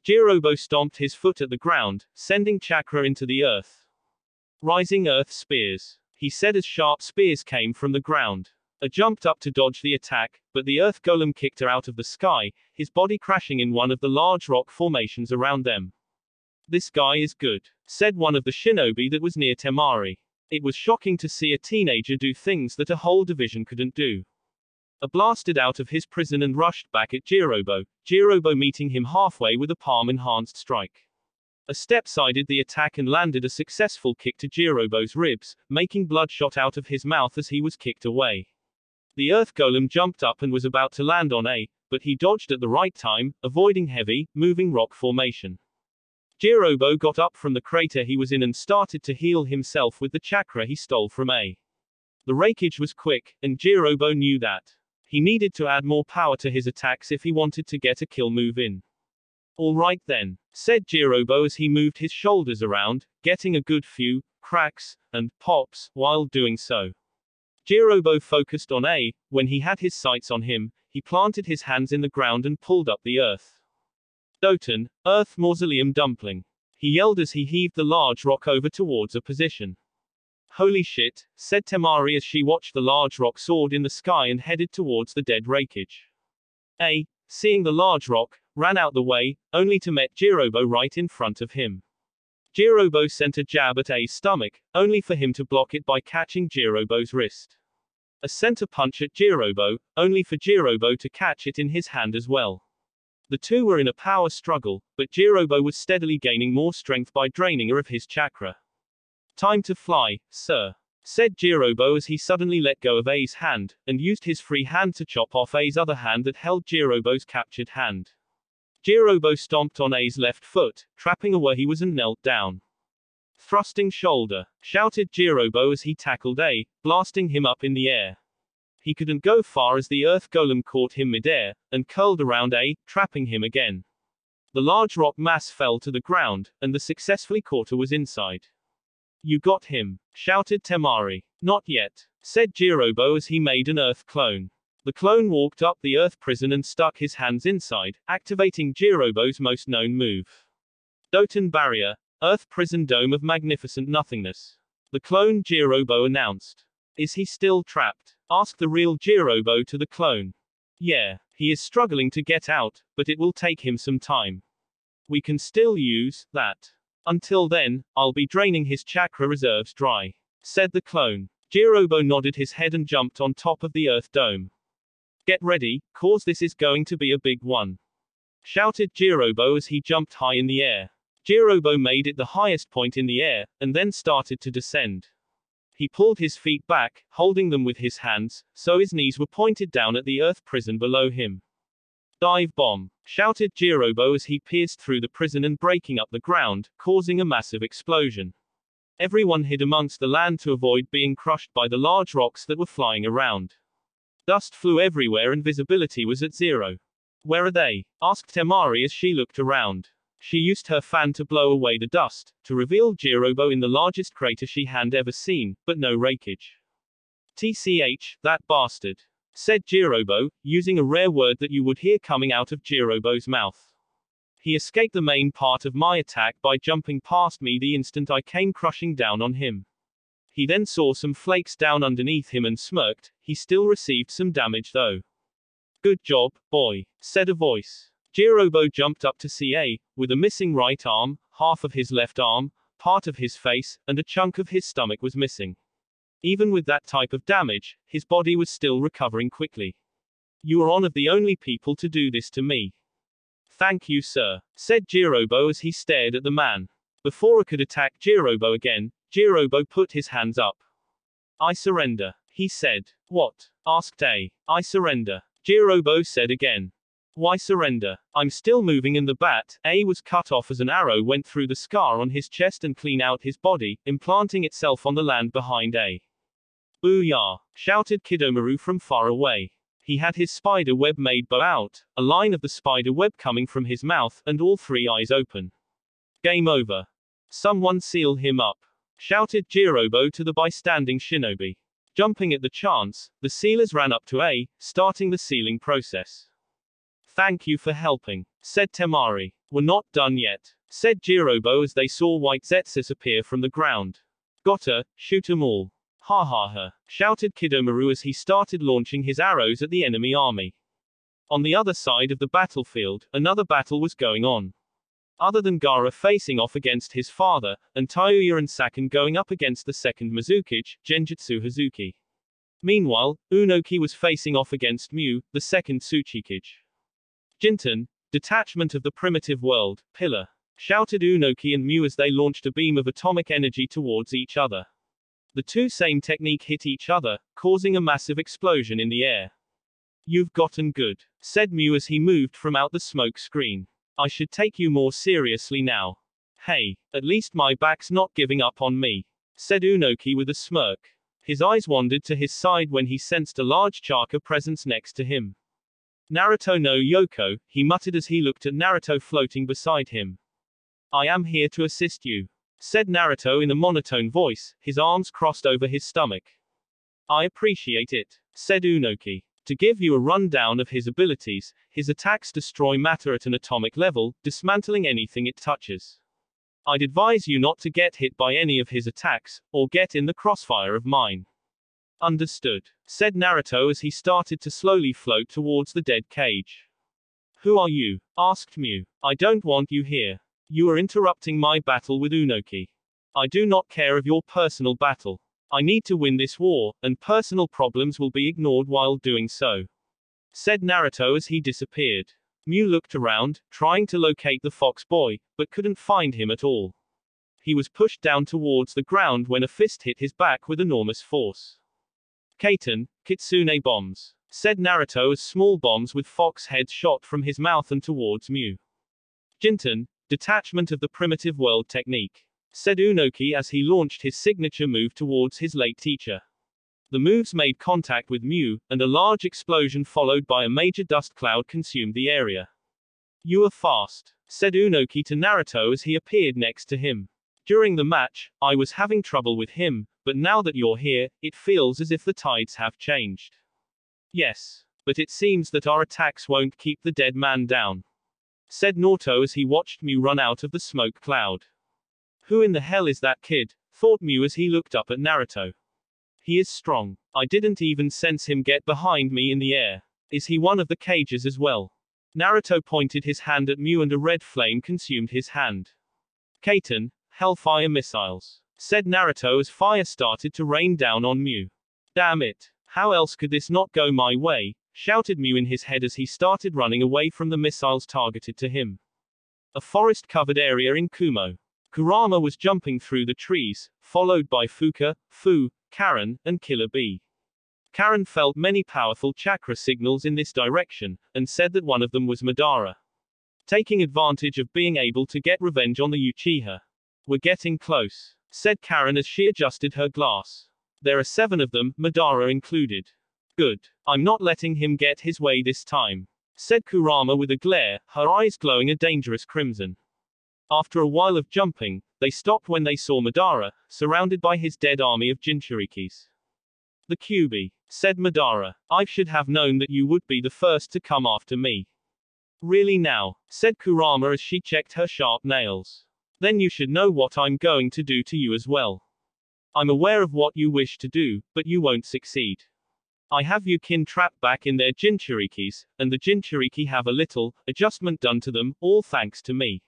Jirobo stomped his foot at the ground, sending chakra into the earth. Rising earth spears, he said as sharp spears came from the ground. A jumped up to dodge the attack, but the earth golem kicked her out of the sky, his body crashing in one of the large rock formations around them. This guy is good, said one of the shinobi that was near Temari. It was shocking to see a teenager do things that a whole division couldn't do. A blasted out of his prison and rushed back at Jirobo, Jirobo meeting him halfway with a palm-enhanced strike. A step-sided the attack and landed a successful kick to Jirobo's ribs, making blood shot out of his mouth as he was kicked away. The earth golem jumped up and was about to land on A, but he dodged at the right time, avoiding heavy, moving rock formation. Jirobo got up from the crater he was in and started to heal himself with the chakra he stole from A. The rakeage was quick, and Jirobo knew that. He needed to add more power to his attacks if he wanted to get a kill move in. All right then, said Jirobo as he moved his shoulders around, getting a good few cracks and pops while doing so. Jirobo focused on A. When he had his sights on him, he planted his hands in the ground and pulled up the earth. Doton, Earth Mausoleum Dumpling, he yelled as he heaved the large rock over towards a position. Holy shit, said Temari as she watched the large rock soared in the sky and headed towards the dead rakeage. A, seeing the large rock, ran out the way, only to meet Jirobo right in front of him. Jirobo sent a jab at A's stomach, only for him to block it by catching Jirobo's wrist. A center punch at Jirobo, only for Jirobo to catch it in his hand as well. The two were in a power struggle, but Jirobo was steadily gaining more strength by draining her of his chakra. Time to fly, sir, said Jirobo as he suddenly let go of A's hand, and used his free hand to chop off A's other hand that held Jirobo's captured hand. Jirobo stomped on A's left foot, trapping her where he was and knelt down. Thrusting shoulder, shouted Jirobo as he tackled A, blasting him up in the air. He couldn't go far as the earth golem caught him midair, and curled around A, trapping him again. The large rock mass fell to the ground, and the successfully caught her was inside. You got him, shouted Temari. Not yet, said Jirobo as he made an earth clone. The clone walked up the earth prison and stuck his hands inside, activating Jirobo's most known move. Doton Barrier, Earth Prison Dome of Magnificent Nothingness. The clone Jirobo announced. Is he still trapped? Asked the real Jirobo to the clone. Yeah, he is struggling to get out, but it will take him some time. We can still use that. Until then, I'll be draining his chakra reserves dry, said the clone. Jirobo nodded his head and jumped on top of the earth dome. Get ready, cause this is going to be a big one, shouted Jirobo as he jumped high in the air. Jirobo made it the highest point in the air, and then started to descend. He pulled his feet back, holding them with his hands, so his knees were pointed down at the earth prison below him. Dive bomb, shouted Jirobo as he pierced through the prison and breaking up the ground, causing a massive explosion. Everyone hid amongst the land to avoid being crushed by the large rocks that were flying around. Dust flew everywhere and visibility was at zero. Where are they? Asked Temari as she looked around. She used her fan to blow away the dust, to reveal Jirobo in the largest crater she had ever seen, but no rakeage. TCH, that bastard, said Jirobo, using a rare word that you would hear coming out of Jirobo's mouth. He escaped the main part of my attack by jumping past me the instant I came crushing down on him. He then saw some flakes down underneath him and smirked. He still received some damage though. Good job, boy, said a voice. Jirobo jumped up to see A, with a missing right arm, half of his left arm, part of his face, and a chunk of his stomach was missing. Even with that type of damage, his body was still recovering quickly. You are one of the only people to do this to me. Thank you, sir, said Jirobo as he stared at the man. Before I could attack Jirobo again, Jirobo put his hands up. I surrender, he said. What? Asked A. I surrender, Jirobo said again. Why surrender? I'm still moving and the bat, A, was cut off as an arrow went through the scar on his chest and clean out his body, implanting itself on the land behind A. Booyah! Shouted Kidomaru from far away. He had his spider web made bow out, a line of the spider web coming from his mouth, and all three eyes open. Game over. Someone seal him up, shouted Jirobo to the bystanding shinobi. Jumping at the chance, the sealers ran up to A, starting the sealing process. Thank you for helping, said Temari. We're not done yet, said Jirobo as they saw white Zetsus appear from the ground. Gotta, shoot 'em all. Ha ha ha, shouted Kidomaru as he started launching his arrows at the enemy army. On the other side of the battlefield, another battle was going on. Other than Gaara facing off against his father, and Tayuya and Saken going up against the second Mizukage, Genjutsu Hazuki. Meanwhile, Unoki was facing off against Mu, the second Tsuchikage. Jinten, detachment of the primitive world, pillar, shouted Unoki and Mu as they launched a beam of atomic energy towards each other. The two same technique hit each other, causing a massive explosion in the air. You've gotten good, said Mu as he moved from out the smoke screen. I should take you more seriously now. Hey, at least my back's not giving up on me, said Unoki with a smirk. His eyes wandered to his side when he sensed a large chakra presence next to him. Naruto no Yoko, he muttered as he looked at Naruto floating beside him. I am here to assist you, said Naruto in a monotone voice, his arms crossed over his stomach. I appreciate it, said Unoki. To give you a rundown of his abilities, his attacks destroy matter at an atomic level, dismantling anything it touches. I'd advise you not to get hit by any of his attacks, or get in the crossfire of mine. Understood, said Naruto as he started to slowly float towards the dead cage. Who are you? Asked Mu. I don't want you here. You are interrupting my battle with Unoki. I do not care of your personal battle. I need to win this war, and personal problems will be ignored while doing so, said Naruto as he disappeared. Mu looked around, trying to locate the fox boy, but couldn't find him at all. He was pushed down towards the ground when a fist hit his back with enormous force. Kaiten, Kitsune bombs, said Naruto as small bombs with fox heads shot from his mouth and towards Mu. Jinten, detachment of the primitive world technique, said Unoki as he launched his signature move towards his late teacher. The moves made contact with Mu, and a large explosion followed by a major dust cloud consumed the area. You are fast, said Unoki to Naruto as he appeared next to him. During the match, I was having trouble with him, but now that you're here, it feels as if the tides have changed. Yes, but it seems that our attacks won't keep the dead man down, said Naruto as he watched Mu run out of the smoke cloud. Who in the hell is that kid? Thought Mu as he looked up at Naruto. He is strong. I didn't even sense him get behind me in the air. Is he one of the cages as well? Naruto pointed his hand at Mu and a red flame consumed his hand. Kaiten, Hellfire missiles, said Naruto as fire started to rain down on Mu. Damn it. How else could this not go my way? Shouted Mu in his head as he started running away from the missiles targeted to him. A forest-covered area in Kumo. Kurama was jumping through the trees, followed by Fuka, Fu, Karen, and Killer Bee. Karen felt many powerful chakra signals in this direction, and said that one of them was Madara. Taking advantage of being able to get revenge on the Uchiha. We're getting close, said Karen as she adjusted her glass. There are 7 of them, Madara included. Good. I'm not letting him get his way this time, said Kurama with a glare, her eyes glowing a dangerous crimson. After a while of jumping, they stopped when they saw Madara, surrounded by his dead army of Jinchurikis. The Kyuubi, said Madara. I should have known that you would be the first to come after me. Really now, said Kurama as she checked her sharp nails. Then you should know what I'm going to do to you as well. I'm aware of what you wish to do, but you won't succeed. I have you kin trapped back in their Jinchurikis, and the Jinchuriki have a little adjustment done to them, all thanks to me,"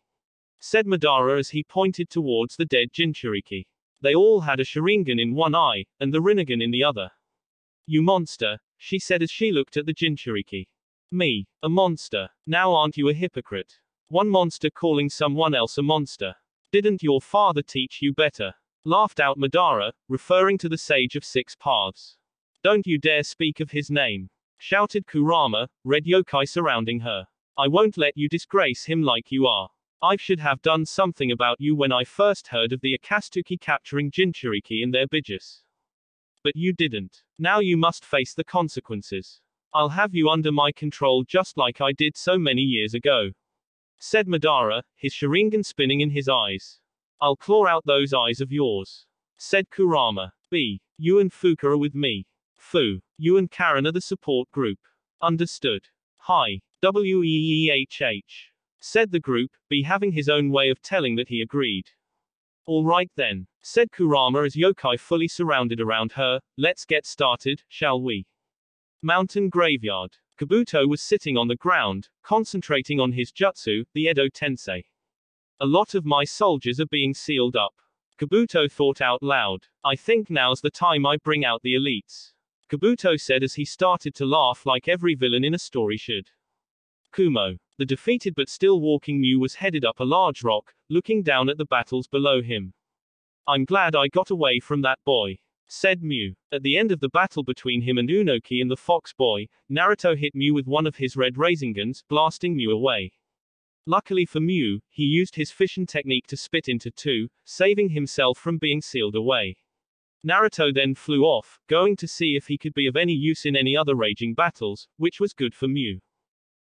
said Madara as he pointed towards the dead Jinchuriki. They all had a Sharingan in one eye, and the Rinnegan in the other. "You monster," she said as she looked at the Jinchuriki. "Me? A monster? Now aren't you a hypocrite? One monster calling someone else a monster. Didn't your father teach you better?" laughed out Madara, referring to the Sage of Six Paths. "Don't you dare speak of his name," shouted Kurama, red yokai surrounding her. "I won't let you disgrace him like you are. I should have done something about you when I first heard of the Akatsuki capturing Jinchuriki in their Bijus. But you didn't. Now you must face the consequences. I'll have you under my control just like I did so many years ago," said Madara, his Sharingan spinning in his eyes. "I'll claw out those eyes of yours," said Kurama. "B. You and Fuka are with me. Fu. You and Karen are the support group. Understood?" "Hi. Weehh," said the group, B having his own way of telling that he agreed. "All right then," said Kurama as yokai fully surrounded around her. "Let's get started, shall we?" Mountain Graveyard. Kabuto was sitting on the ground, concentrating on his jutsu, the Edo Tensei. "A lot of my soldiers are being sealed up," Kabuto thought out loud. "I think now's the time I bring out the elites," Kabuto said as he started to laugh like every villain in a story should. Kumo. The defeated but still walking Mew was headed up a large rock, looking down at the battles below him. "I'm glad I got away from that boy," said Mew. At the end of the battle between him and Unoki and the Fox Boy, Naruto hit Mew with one of his red Razingans, blasting Mew away. Luckily for Mew, he used his fission technique to spit into two, saving himself from being sealed away. Naruto then flew off, going to see if he could be of any use in any other raging battles, which was good for Mew.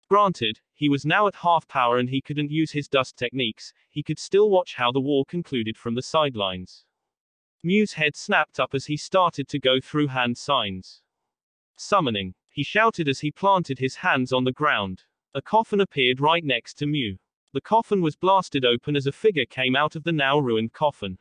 Granted, he was now at half power and he couldn't use his dust techniques, he could still watch how the war concluded from the sidelines. Mew's head snapped up as he started to go through hand signs. "Summoning," he shouted as he planted his hands on the ground. A coffin appeared right next to Mew. The coffin was blasted open as a figure came out of the now ruined coffin.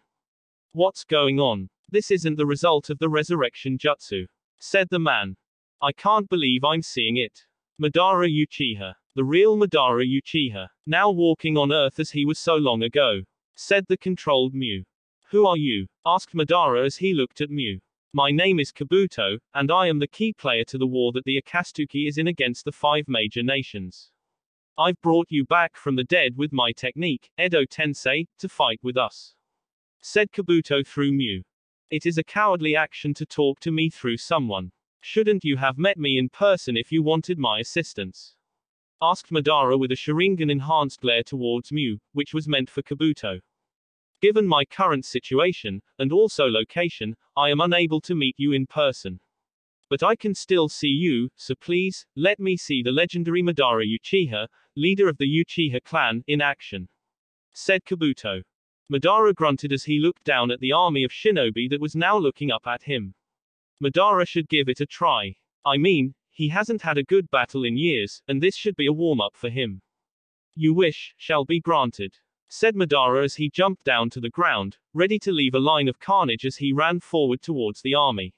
"What's going on? This isn't the result of the resurrection jutsu," said the man. "I can't believe I'm seeing it. Madara Uchiha. The real Madara Uchiha. Now walking on Earth as he was so long ago," said the controlled Mew. "Who are you?" asked Madara as he looked at Mew. "My name is Kabuto, and I am the key player to the war that the Akatsuki is in against the 5 major nations. I've brought you back from the dead with my technique, Edo Tensei, to fight with us," said Kabuto through Mew. "It is a cowardly action to talk to me through someone. Shouldn't you have met me in person if you wanted my assistance?" asked Madara with a Sharingan-enhanced glare towards Mew, which was meant for Kabuto. "Given my current situation, and also location, I am unable to meet you in person. But I can still see you, so please, let me see the legendary Madara Uchiha, leader of the Uchiha clan, in action," said Kabuto. Madara grunted as he looked down at the army of shinobi that was now looking up at him. Madara should give it a try. I mean, he hasn't had a good battle in years, and this should be a warm-up for him. "You wish, shall be granted," said Madara as he jumped down to the ground, ready to leave a line of carnage as he ran forward towards the army.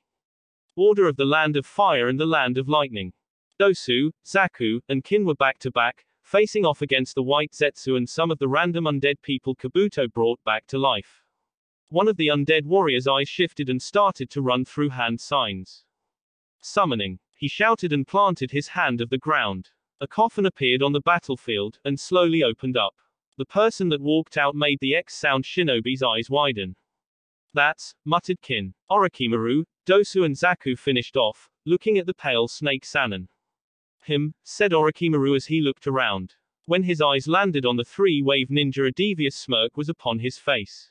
Order of the Land of Fire and the Land of Lightning. Dosu, Zaku, and Kin were back-to-back, facing off against the White Zetsu and some of the random undead people Kabuto brought back to life. One of the undead warriors' eyes shifted and started to run through hand signs. "Summoning," he shouted and planted his hand of the ground. A coffin appeared on the battlefield, and slowly opened up. The person that walked out made the X sound shinobi's eyes widen. "That's," muttered Kin. Orochimaru, Dosu and Zaku finished off, looking at the pale snake Sannin. Said Orochimaru as he looked around. When his eyes landed on the 3-wave ninja a devious smirk was upon his face.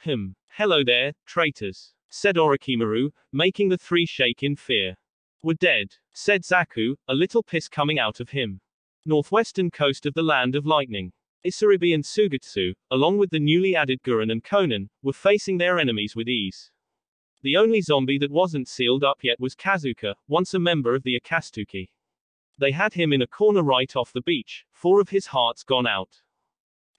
Hello there, traitors," said Orochimaru, making the 3 shake in fear. "We're dead," said Zaku, a little piss coming out of him. Northwestern coast of the Land of Lightning. Isaribi and Sugetsu, along with the newly added Gurren and Konan, were facing their enemies with ease. The only zombie that wasn't sealed up yet was Kazuka, once a member of the Akatsuki. They had him in a corner right off the beach, 4 of his hearts gone out.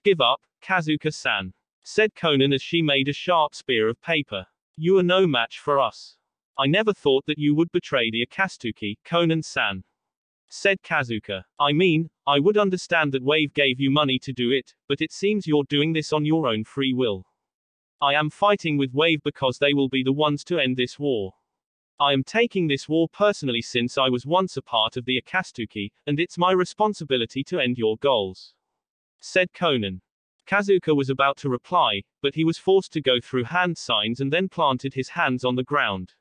"Give up, Kazuka-san," said Konan as she made a sharp spear of paper. "You are no match for us. I never thought that you would betray the Akatsuki, Conan-san. Said Kazuka. I mean, I would understand that Wave gave you money to do it, but it seems you're doing this on your own free will. I am fighting with Wave because they will be the ones to end this war. I am taking this war personally since I was once a part of the Akatsuki, and it's my responsibility to end your goals. Said Conan. Kazuka was about to reply, but he was forced to go through hand signs and then planted his hands on the ground.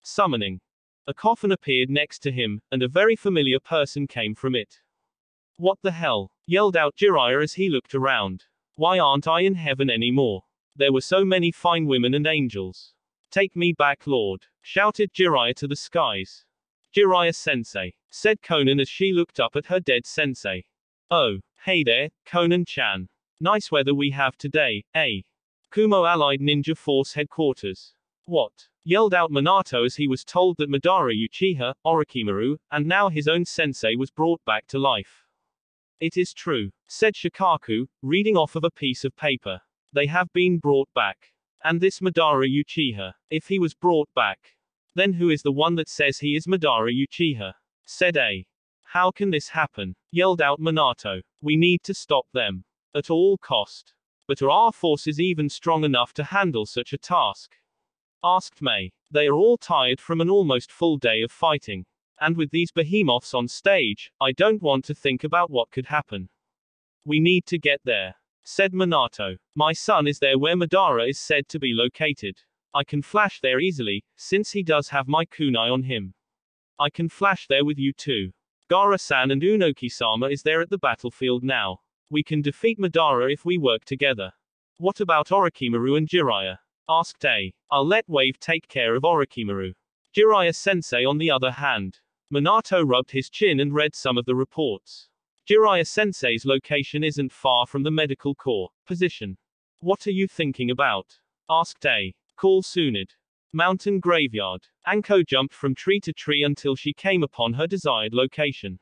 Summoning. A coffin appeared next to him, and a very familiar person came from it. What the hell? Yelled out Jiraiya as he looked around. Why aren't I in heaven anymore? There were so many fine women and angels. Take me back, Lord, shouted Jiraiya to the skies. Jiraiya-sensei, said Conan as she looked up at her dead sensei. Oh, hey there, Conan-chan. Nice weather we have today, eh? Kumo Allied Ninja Force Headquarters. What? Yelled out Minato as he was told that Madara Uchiha, Orochimaru, and now his own sensei was brought back to life. It is true, said Shikaku, reading off of a piece of paper. They have been brought back. And this Madara Uchiha, if he was brought back, then who is the one that says he is Madara Uchiha? Said A. How can this happen? Yelled out Minato. We need to stop them. At all cost. But are our forces even strong enough to handle such a task? Asked May. They are all tired from an almost full day of fighting. And with these behemoths on stage, I don't want to think about what could happen. We need to get there. Said Minato. My son is there where Madara is said to be located. I can flash there easily, since he does have my kunai on him. I can flash there with you too. Gaara-san and Unoki-sama is there at the battlefield now. We can defeat Madara if we work together. What about Orochimaru and Jiraiya? Asked A. I'll let Wave take care of Orochimaru. Jiraiya-sensei on the other hand. Minato rubbed his chin and read some of the reports. Jiraiya-sensei's location isn't far from the medical corps position. What are you thinking about? Asked A. Call Sunid. Mountain graveyard. Anko jumped from tree to tree until she came upon her desired location.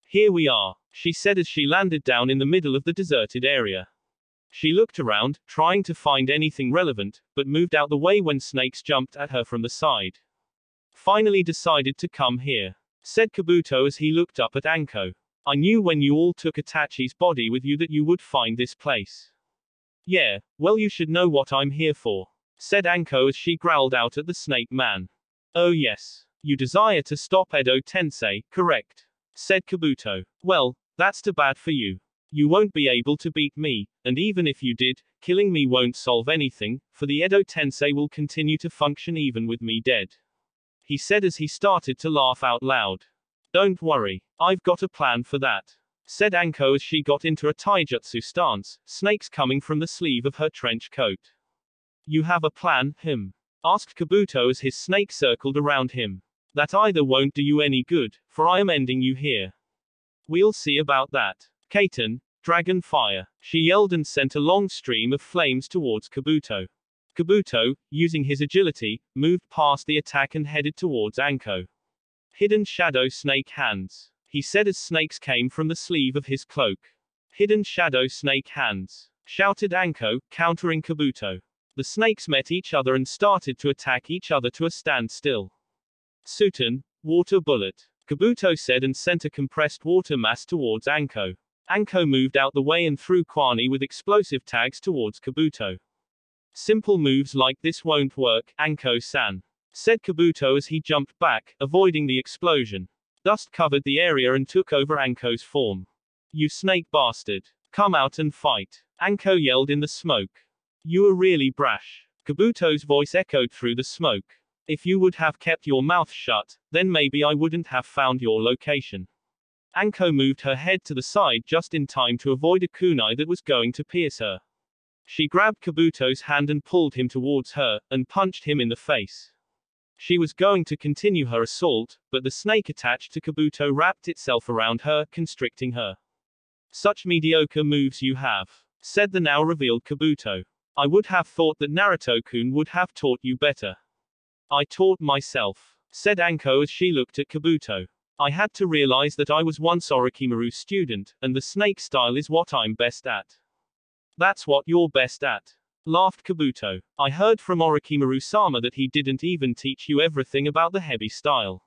Here we are, she said as she landed down in the middle of the deserted area. She looked around, trying to find anything relevant, but moved out the way when snakes jumped at her from the side. Finally decided to come here, said Kabuto as he looked up at Anko. I knew when you all took Itachi's body with you that you would find this place. Yeah, well you should know what I'm here for, said Anko as she growled out at the snake man. Oh yes. You desire to stop Edo Tensei, correct? Said Kabuto. Well, that's too bad for you. You won't be able to beat me, and even if you did, killing me won't solve anything, for the Edo Tensei will continue to function even with me dead. He said as he started to laugh out loud. Don't worry, I've got a plan for that, said Anko as she got into a taijutsu stance, snakes coming from the sleeve of her trench coat. You have a plan, asked Kabuto as his snake circled around him. That either won't do you any good, for I am ending you here. We'll see about that. Kaiten, dragon fire, she yelled and sent a long stream of flames towards Kabuto. Kabuto, using his agility, moved past the attack and headed towards Anko. Hidden shadow snake hands, he said as snakes came from the sleeve of his cloak. Hidden shadow snake hands, shouted Anko, countering Kabuto. The snakes met each other and started to attack each other to a standstill. Sutan, water bullet, Kabuto said and sent a compressed water mass towards Anko. Anko moved out the way and threw Kwani with explosive tags towards Kabuto. Simple moves like this won't work, Anko-san, said Kabuto as he jumped back, avoiding the explosion. Dust covered the area and took over Anko's form. You snake bastard. Come out and fight, Anko yelled in the smoke. You are really brash. Kabuto's voice echoed through the smoke. If you would have kept your mouth shut, then maybe I wouldn't have found your location. Anko moved her head to the side just in time to avoid a kunai that was going to pierce her. She grabbed Kabuto's hand and pulled him towards her, and punched him in the face. She was going to continue her assault, but the snake attached to Kabuto wrapped itself around her, constricting her. Such mediocre moves you have, said the now revealed Kabuto. I would have thought that Naruto-kun would have taught you better. I taught myself, said Anko as she looked at Kabuto. I had to realize that I was once Orochimaru's student, and the snake style is what I'm best at. That's what you're best at. Laughed Kabuto. I heard from Orochimaru-sama that he didn't even teach you everything about the heavy style.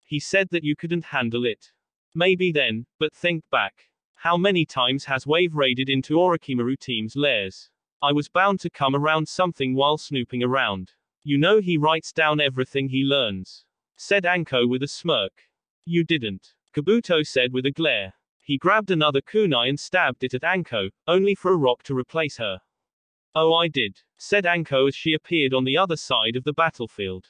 He said that you couldn't handle it. Maybe then, but think back. How many times has Wave raided into Orochimaru team's lairs? I was bound to come around something while snooping around. You know he writes down everything he learns. Said Anko with a smirk. You didn't. Kabuto said with a glare. He grabbed another kunai and stabbed it at Anko, only for a rock to replace her. Oh, I did, said Anko as she appeared on the other side of the battlefield.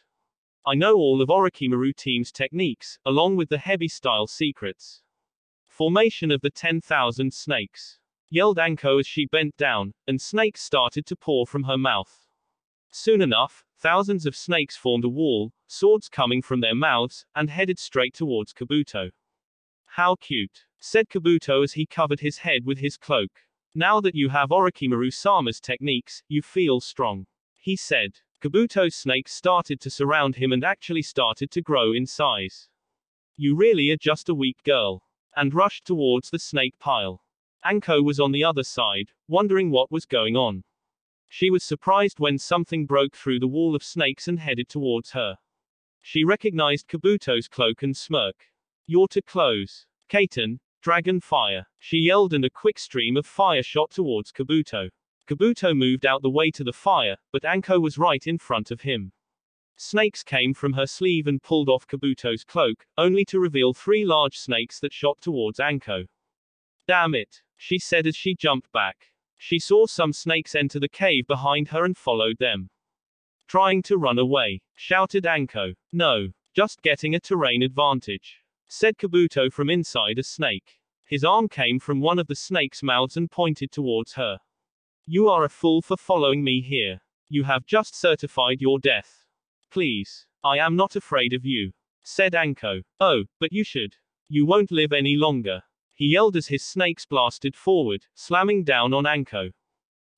I know all of Orochimaru team's techniques, along with the heavy style secrets. Formation of the 10,000 snakes. Yelled Anko as she bent down, and snakes started to pour from her mouth. Soon enough, thousands of snakes formed a wall, swords coming from their mouths, and headed straight towards Kabuto. How cute, said Kabuto as he covered his head with his cloak. Now that you have Orochimaru-sama's techniques, you feel strong, he said. Kabuto's snakes started to surround him and actually started to grow in size. You really are just a weak girl. And rushed towards the snake pile. Anko was on the other side, wondering what was going on. She was surprised when something broke through the wall of snakes and headed towards her. She recognized Kabuto's cloak and smirk. You're too close. Kaiten, dragon fire, she yelled, and a quick stream of fire shot towards Kabuto. Kabuto moved out the way to the fire, but Anko was right in front of him. Snakes came from her sleeve and pulled off Kabuto's cloak, only to reveal 3 large snakes that shot towards Anko. Damn it, she said as she jumped back. She saw some snakes enter the cave behind her and followed them. Trying to run away, shouted Anko. No, just getting a terrain advantage, said Kabuto from inside a snake. His arm came from one of the snake's mouths and pointed towards her. You are a fool for following me here. You have just certified your death. Please, I am not afraid of you, said Anko. Oh, but you should. You won't live any longer, he yelled as his snakes blasted forward, slamming down on Anko.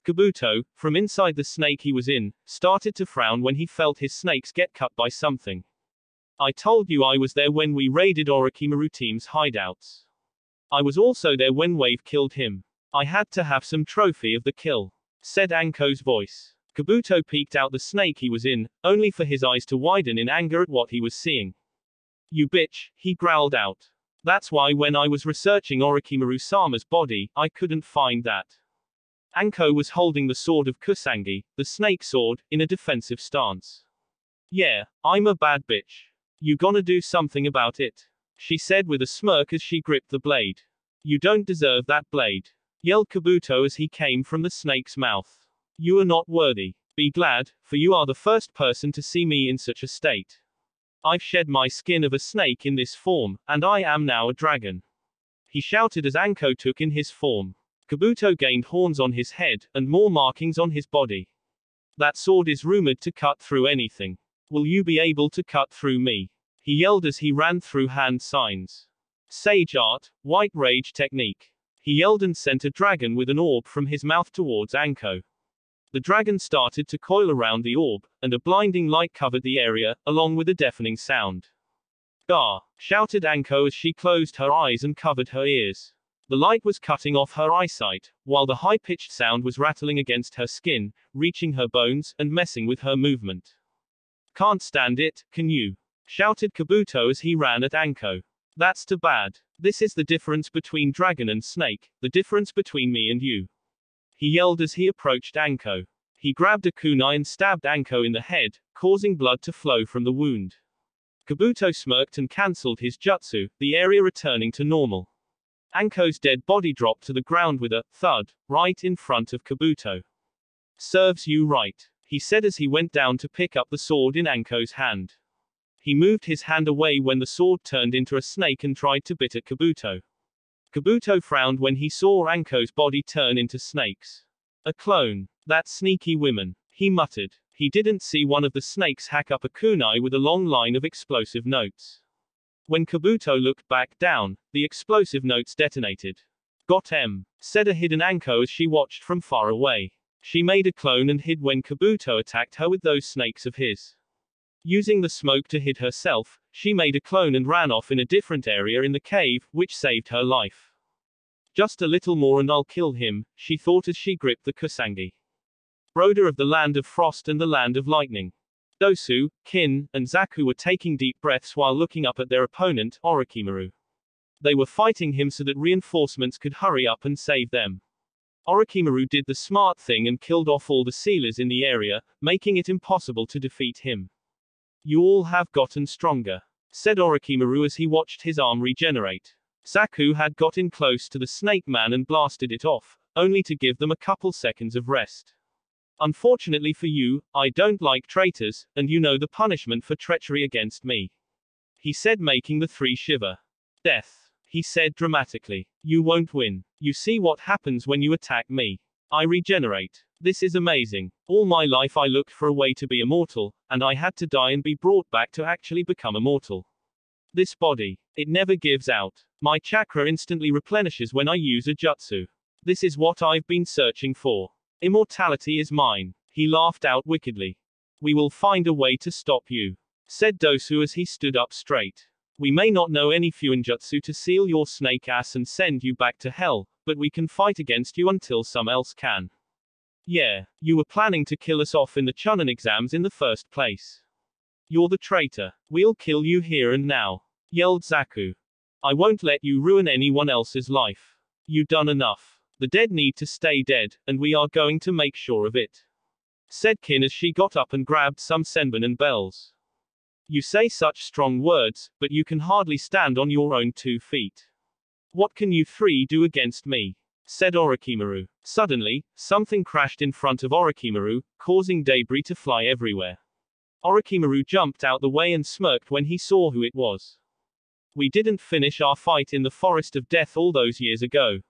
Kabuto, from inside the snake he was in, started to frown when he felt his snakes get cut by something. I told you I was there when we raided Orochimaru team's hideouts. I was also there when Wave killed him. I had to have some trophy of the kill, said Anko's voice. Kabuto peeked out the snake he was in, only for his eyes to widen in anger at what he was seeing. You bitch, he growled out. That's why when I was researching Orochimaru-sama's body, I couldn't find that. Anko was holding the sword of Kusanagi, the snake sword, in a defensive stance. Yeah, I'm a bad bitch. You gonna do something about it? She said with a smirk as she gripped the blade. You don't deserve that blade, yelled Kabuto as he came from the snake's mouth. You are not worthy. Be glad, for you are the first person to see me in such a state. I've shed my skin of a snake in this form, and I am now a dragon, he shouted as Anko took in his form. Kabuto gained horns on his head, and more markings on his body. That sword is rumored to cut through anything. Will you be able to cut through me? He yelled as he ran through hand signs. Sage art, white rage technique. He yelled and sent a dragon with an orb from his mouth towards Anko. The dragon started to coil around the orb, and a blinding light covered the area, along with a deafening sound. Gah! Shouted Anko as she closed her eyes and covered her ears. The light was cutting off her eyesight, while the high-pitched sound was rattling against her skin, reaching her bones, and messing with her movement. Can't stand it, can you? Shouted Kabuto as he ran at Anko. That's too bad. This is the difference between dragon and snake, the difference between me and you, he yelled as he approached Anko. He grabbed a kunai and stabbed Anko in the head, causing blood to flow from the wound. Kabuto smirked and cancelled his jutsu, the area returning to normal. Anko's dead body dropped to the ground with a thud, right in front of Kabuto. Serves you right, he said as he went down to pick up the sword in Anko's hand. He moved his hand away when the sword turned into a snake and tried to bite at Kabuto. Kabuto frowned when he saw Anko's body turn into snakes. A clone. That sneaky woman, he muttered. He didn't see one of the snakes hack up a kunai with a long line of explosive notes. When Kabuto looked back down, the explosive notes detonated. Got em, said a hidden Anko as she watched from far away. She made a clone and hid when Kabuto attacked her with those snakes of his. Using the smoke to hide herself, she made a clone and ran off in a different area in the cave, which saved her life. Just a little more and I'll kill him, she thought as she gripped the Kusanagi. Broder of the land of frost and the land of lightning. Dosu, Kin, and Zaku were taking deep breaths while looking up at their opponent, Orochimaru. They were fighting him so that reinforcements could hurry up and save them. Orochimaru did the smart thing and killed off all the sealers in the area, making it impossible to defeat him. You all have gotten stronger, said Orochimaru as he watched his arm regenerate. Zaku had gotten close to the snake man and blasted it off, only to give them a couple seconds of rest. Unfortunately for you, I don't like traitors, and you know the punishment for treachery against me, he said, making the three shiver. Death, he said dramatically. You won't win. You see what happens when you attack me. I regenerate. This is amazing. All my life I looked for a way to be immortal, and I had to die and be brought back to actually become immortal. This body, it never gives out. My chakra instantly replenishes when I use a jutsu. This is what I've been searching for. Immortality is mine. He laughed out wickedly. We will find a way to stop you, said Dosu as he stood up straight. We may not know any fuinjutsu to seal your snake ass and send you back to hell, but we can fight against you until some else can. Yeah, you were planning to kill us off in the Chunin exams in the first place. You're the traitor. We'll kill you here and now, yelled Zaku. I won't let you ruin anyone else's life. You done enough. The dead need to stay dead, and we are going to make sure of it, said Kin as she got up and grabbed some senbon and bells. You say such strong words, but you can hardly stand on your own 2 feet. What can you three do against me? Said Orochimaru. Suddenly, something crashed in front of Orochimaru, causing debris to fly everywhere. Orochimaru jumped out the way and smirked when he saw who it was. We didn't finish our fight in the Forest of Death all those years ago,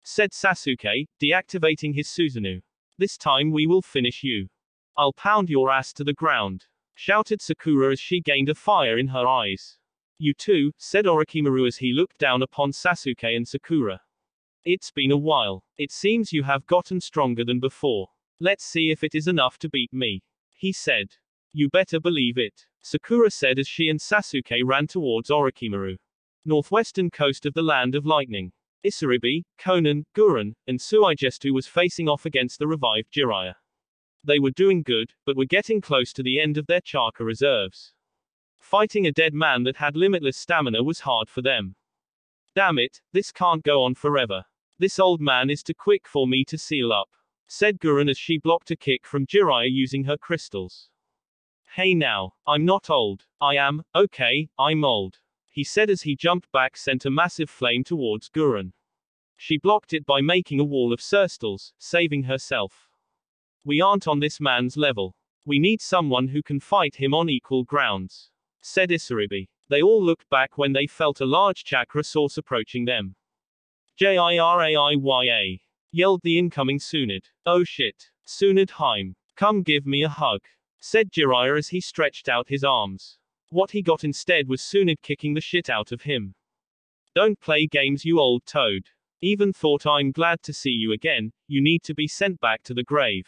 said Sasuke, deactivating his Susanoo. This time we will finish you. I'll pound your ass to the ground, shouted Sakura as she gained a fire in her eyes. You too, said Orochimaru as he looked down upon Sasuke and Sakura. It's been a while. It seems you have gotten stronger than before. Let's see if it is enough to beat me, he said. You better believe it, Sakura said as she and Sasuke ran towards Orochimaru. Northwestern coast of the land of lightning. Isaribi, Konan, Gurren, and Suigestu was facing off against the revived Jiraiya. They were doing good, but were getting close to the end of their chakra reserves. Fighting a dead man that had limitless stamina was hard for them. Damn it, this can't go on forever. This old man is too quick for me to seal up, said Gurren as she blocked a kick from Jiraiya using her crystals. Hey now, I'm not old. I am, okay, I'm old, he said as he jumped back, sent a massive flame towards Gurren. She blocked it by making a wall of crystals, saving herself. We aren't on this man's level. We need someone who can fight him on equal grounds, said Isaribi. They all looked back when they felt a large chakra source approaching them. Jiraiya, yelled the incoming Tsunade. Oh shit. Tsunade Heim. Come give me a hug, said Jiraiya as he stretched out his arms. What he got instead was Tsunade kicking the shit out of him. Don't play games, you old toad. Even thought I'm glad to see you again, you need to be sent back to the grave,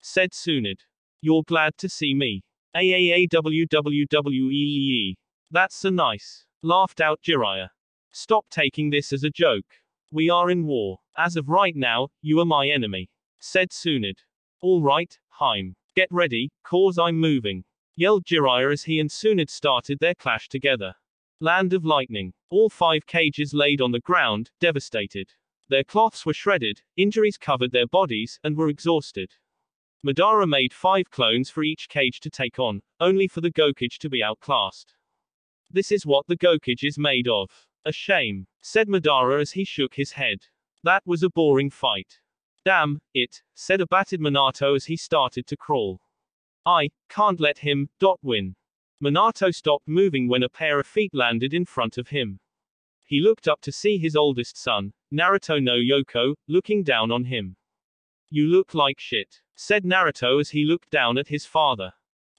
said Tsunade. You're glad to see me. AAAWWWEE. That's so nice, laughed out Jiraiya. Stop taking this as a joke. We are in war. As of right now, you are my enemy, said Tsunade. All right, Heim. Get ready, cause I'm moving, yelled Jiraiya as he and Tsunade started their clash together. Land of lightning. All 5 cages laid on the ground, devastated. Their cloths were shredded, injuries covered their bodies, and were exhausted. Madara made 5 clones for each cage to take on, only for the Gokage to be outclassed. This is what the Gokage is made of. A shame, said Madara as he shook his head. That was a boring fight. Damn it, said abated Minato as he started to crawl. I can't let him win. Minato stopped moving when a pair of feet landed in front of him. He looked up to see his oldest son, Naruto no Yoko, looking down on him. You look like shit, said Naruto as he looked down at his father.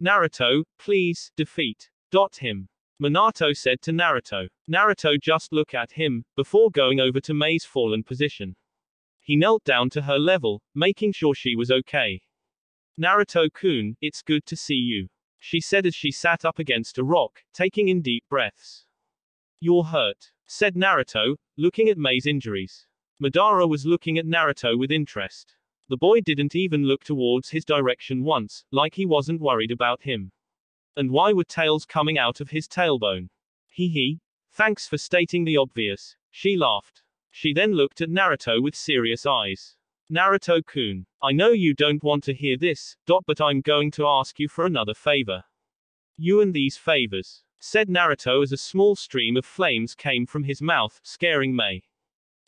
Naruto, please, defeat him, Minato said to Naruto. Naruto just looked at him, before going over to Mei's fallen position. He knelt down to her level, making sure she was okay. Naruto-kun, it's good to see you, she said as she sat up against a rock, taking in deep breaths. You're hurt, said Naruto, looking at Mei's injuries. Madara was looking at Naruto with interest. The boy didn't even look towards his direction once, like he wasn't worried about him. And why were tails coming out of his tailbone? Hee. Thanks for stating the obvious, she laughed. She then looked at Naruto with serious eyes. Naruto-kun, I know you don't want to hear this, but I'm going to ask you for another favor. You and these favors, said Naruto as a small stream of flames came from his mouth, scaring Mei.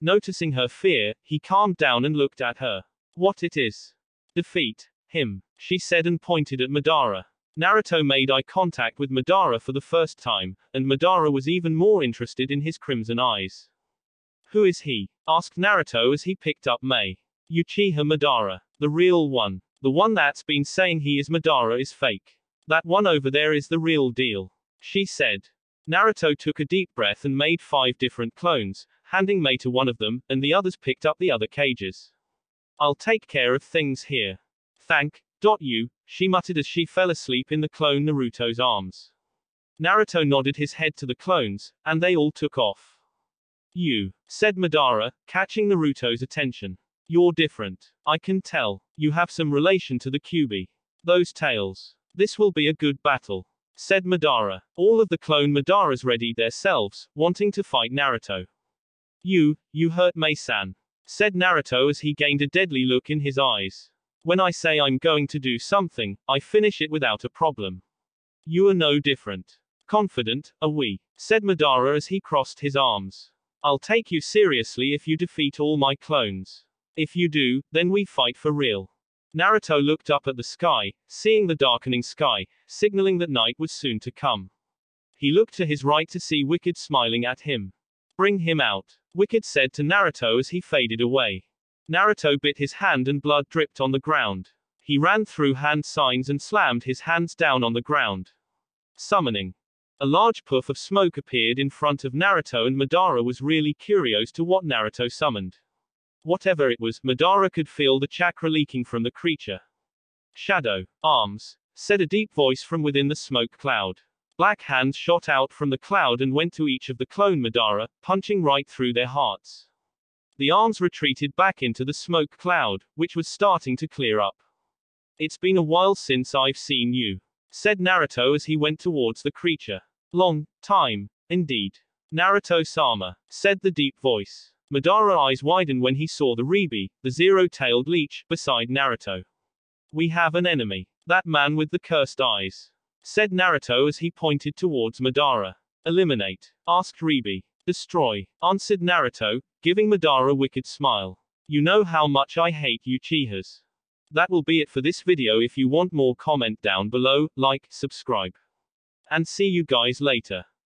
Noticing her fear, he calmed down and looked at her. What it is? Defeat him, she said and pointed at Madara. Naruto made eye contact with Madara for the first time, and Madara was even more interested in his crimson eyes. Who is he? Asked Naruto as he picked up Mei. Uchiha Madara. The real one. The one that's been saying he is Madara is fake. That one over there is the real deal, she said. Naruto took a deep breath and made 5 different clones, handing Mei to one of them, and the others picked up the other cages. I'll take care of things here. Thank you, she muttered as she fell asleep in the clone Naruto's arms. Naruto nodded his head to the clones, and they all took off. You, said Madara, catching Naruto's attention. You're different. I can tell. You have some relation to the Kyuubi. Those tails. This will be a good battle, said Madara. All of the clone Madaras readied themselves, wanting to fight Naruto. You hurt Mei-san, said Naruto as he gained a deadly look in his eyes. When I say I'm going to do something, I finish it without a problem. You are no different. Confident, are we? Said Madara as he crossed his arms. I'll take you seriously if you defeat all my clones. If you do, then we fight for real. Naruto looked up at the sky, seeing the darkening sky, signaling that night was soon to come. He looked to his right to see Wicked smiling at him. Bring him out, Wicked said to Naruto as he faded away. Naruto bit his hand and blood dripped on the ground. He ran through hand signs and slammed his hands down on the ground. Summoning. A large puff of smoke appeared in front of Naruto and Madara was really curious to what Naruto summoned. Whatever it was, Madara could feel the chakra leaking from the creature. Shadow arms, said a deep voice from within the smoke cloud. Black hands shot out from the cloud and went to each of the clone Madara, punching right through their hearts. The arms retreated back into the smoke cloud, which was starting to clear up. It's been a while since I've seen you, said Naruto as he went towards the creature. Long time, indeed. Naruto-sama, said the deep voice. Madara's eyes widened when he saw the Ribi, the zero-tailed leech, beside Naruto. We have an enemy. That man with the cursed eyes, said Naruto as he pointed towards Madara. Eliminate, asked Ribi. Destroy, answered Naruto, giving Madara a wicked smile. You know how much I hate Uchihas. That will be it for this video. If you want more, comment down below, like, subscribe. And see you guys later.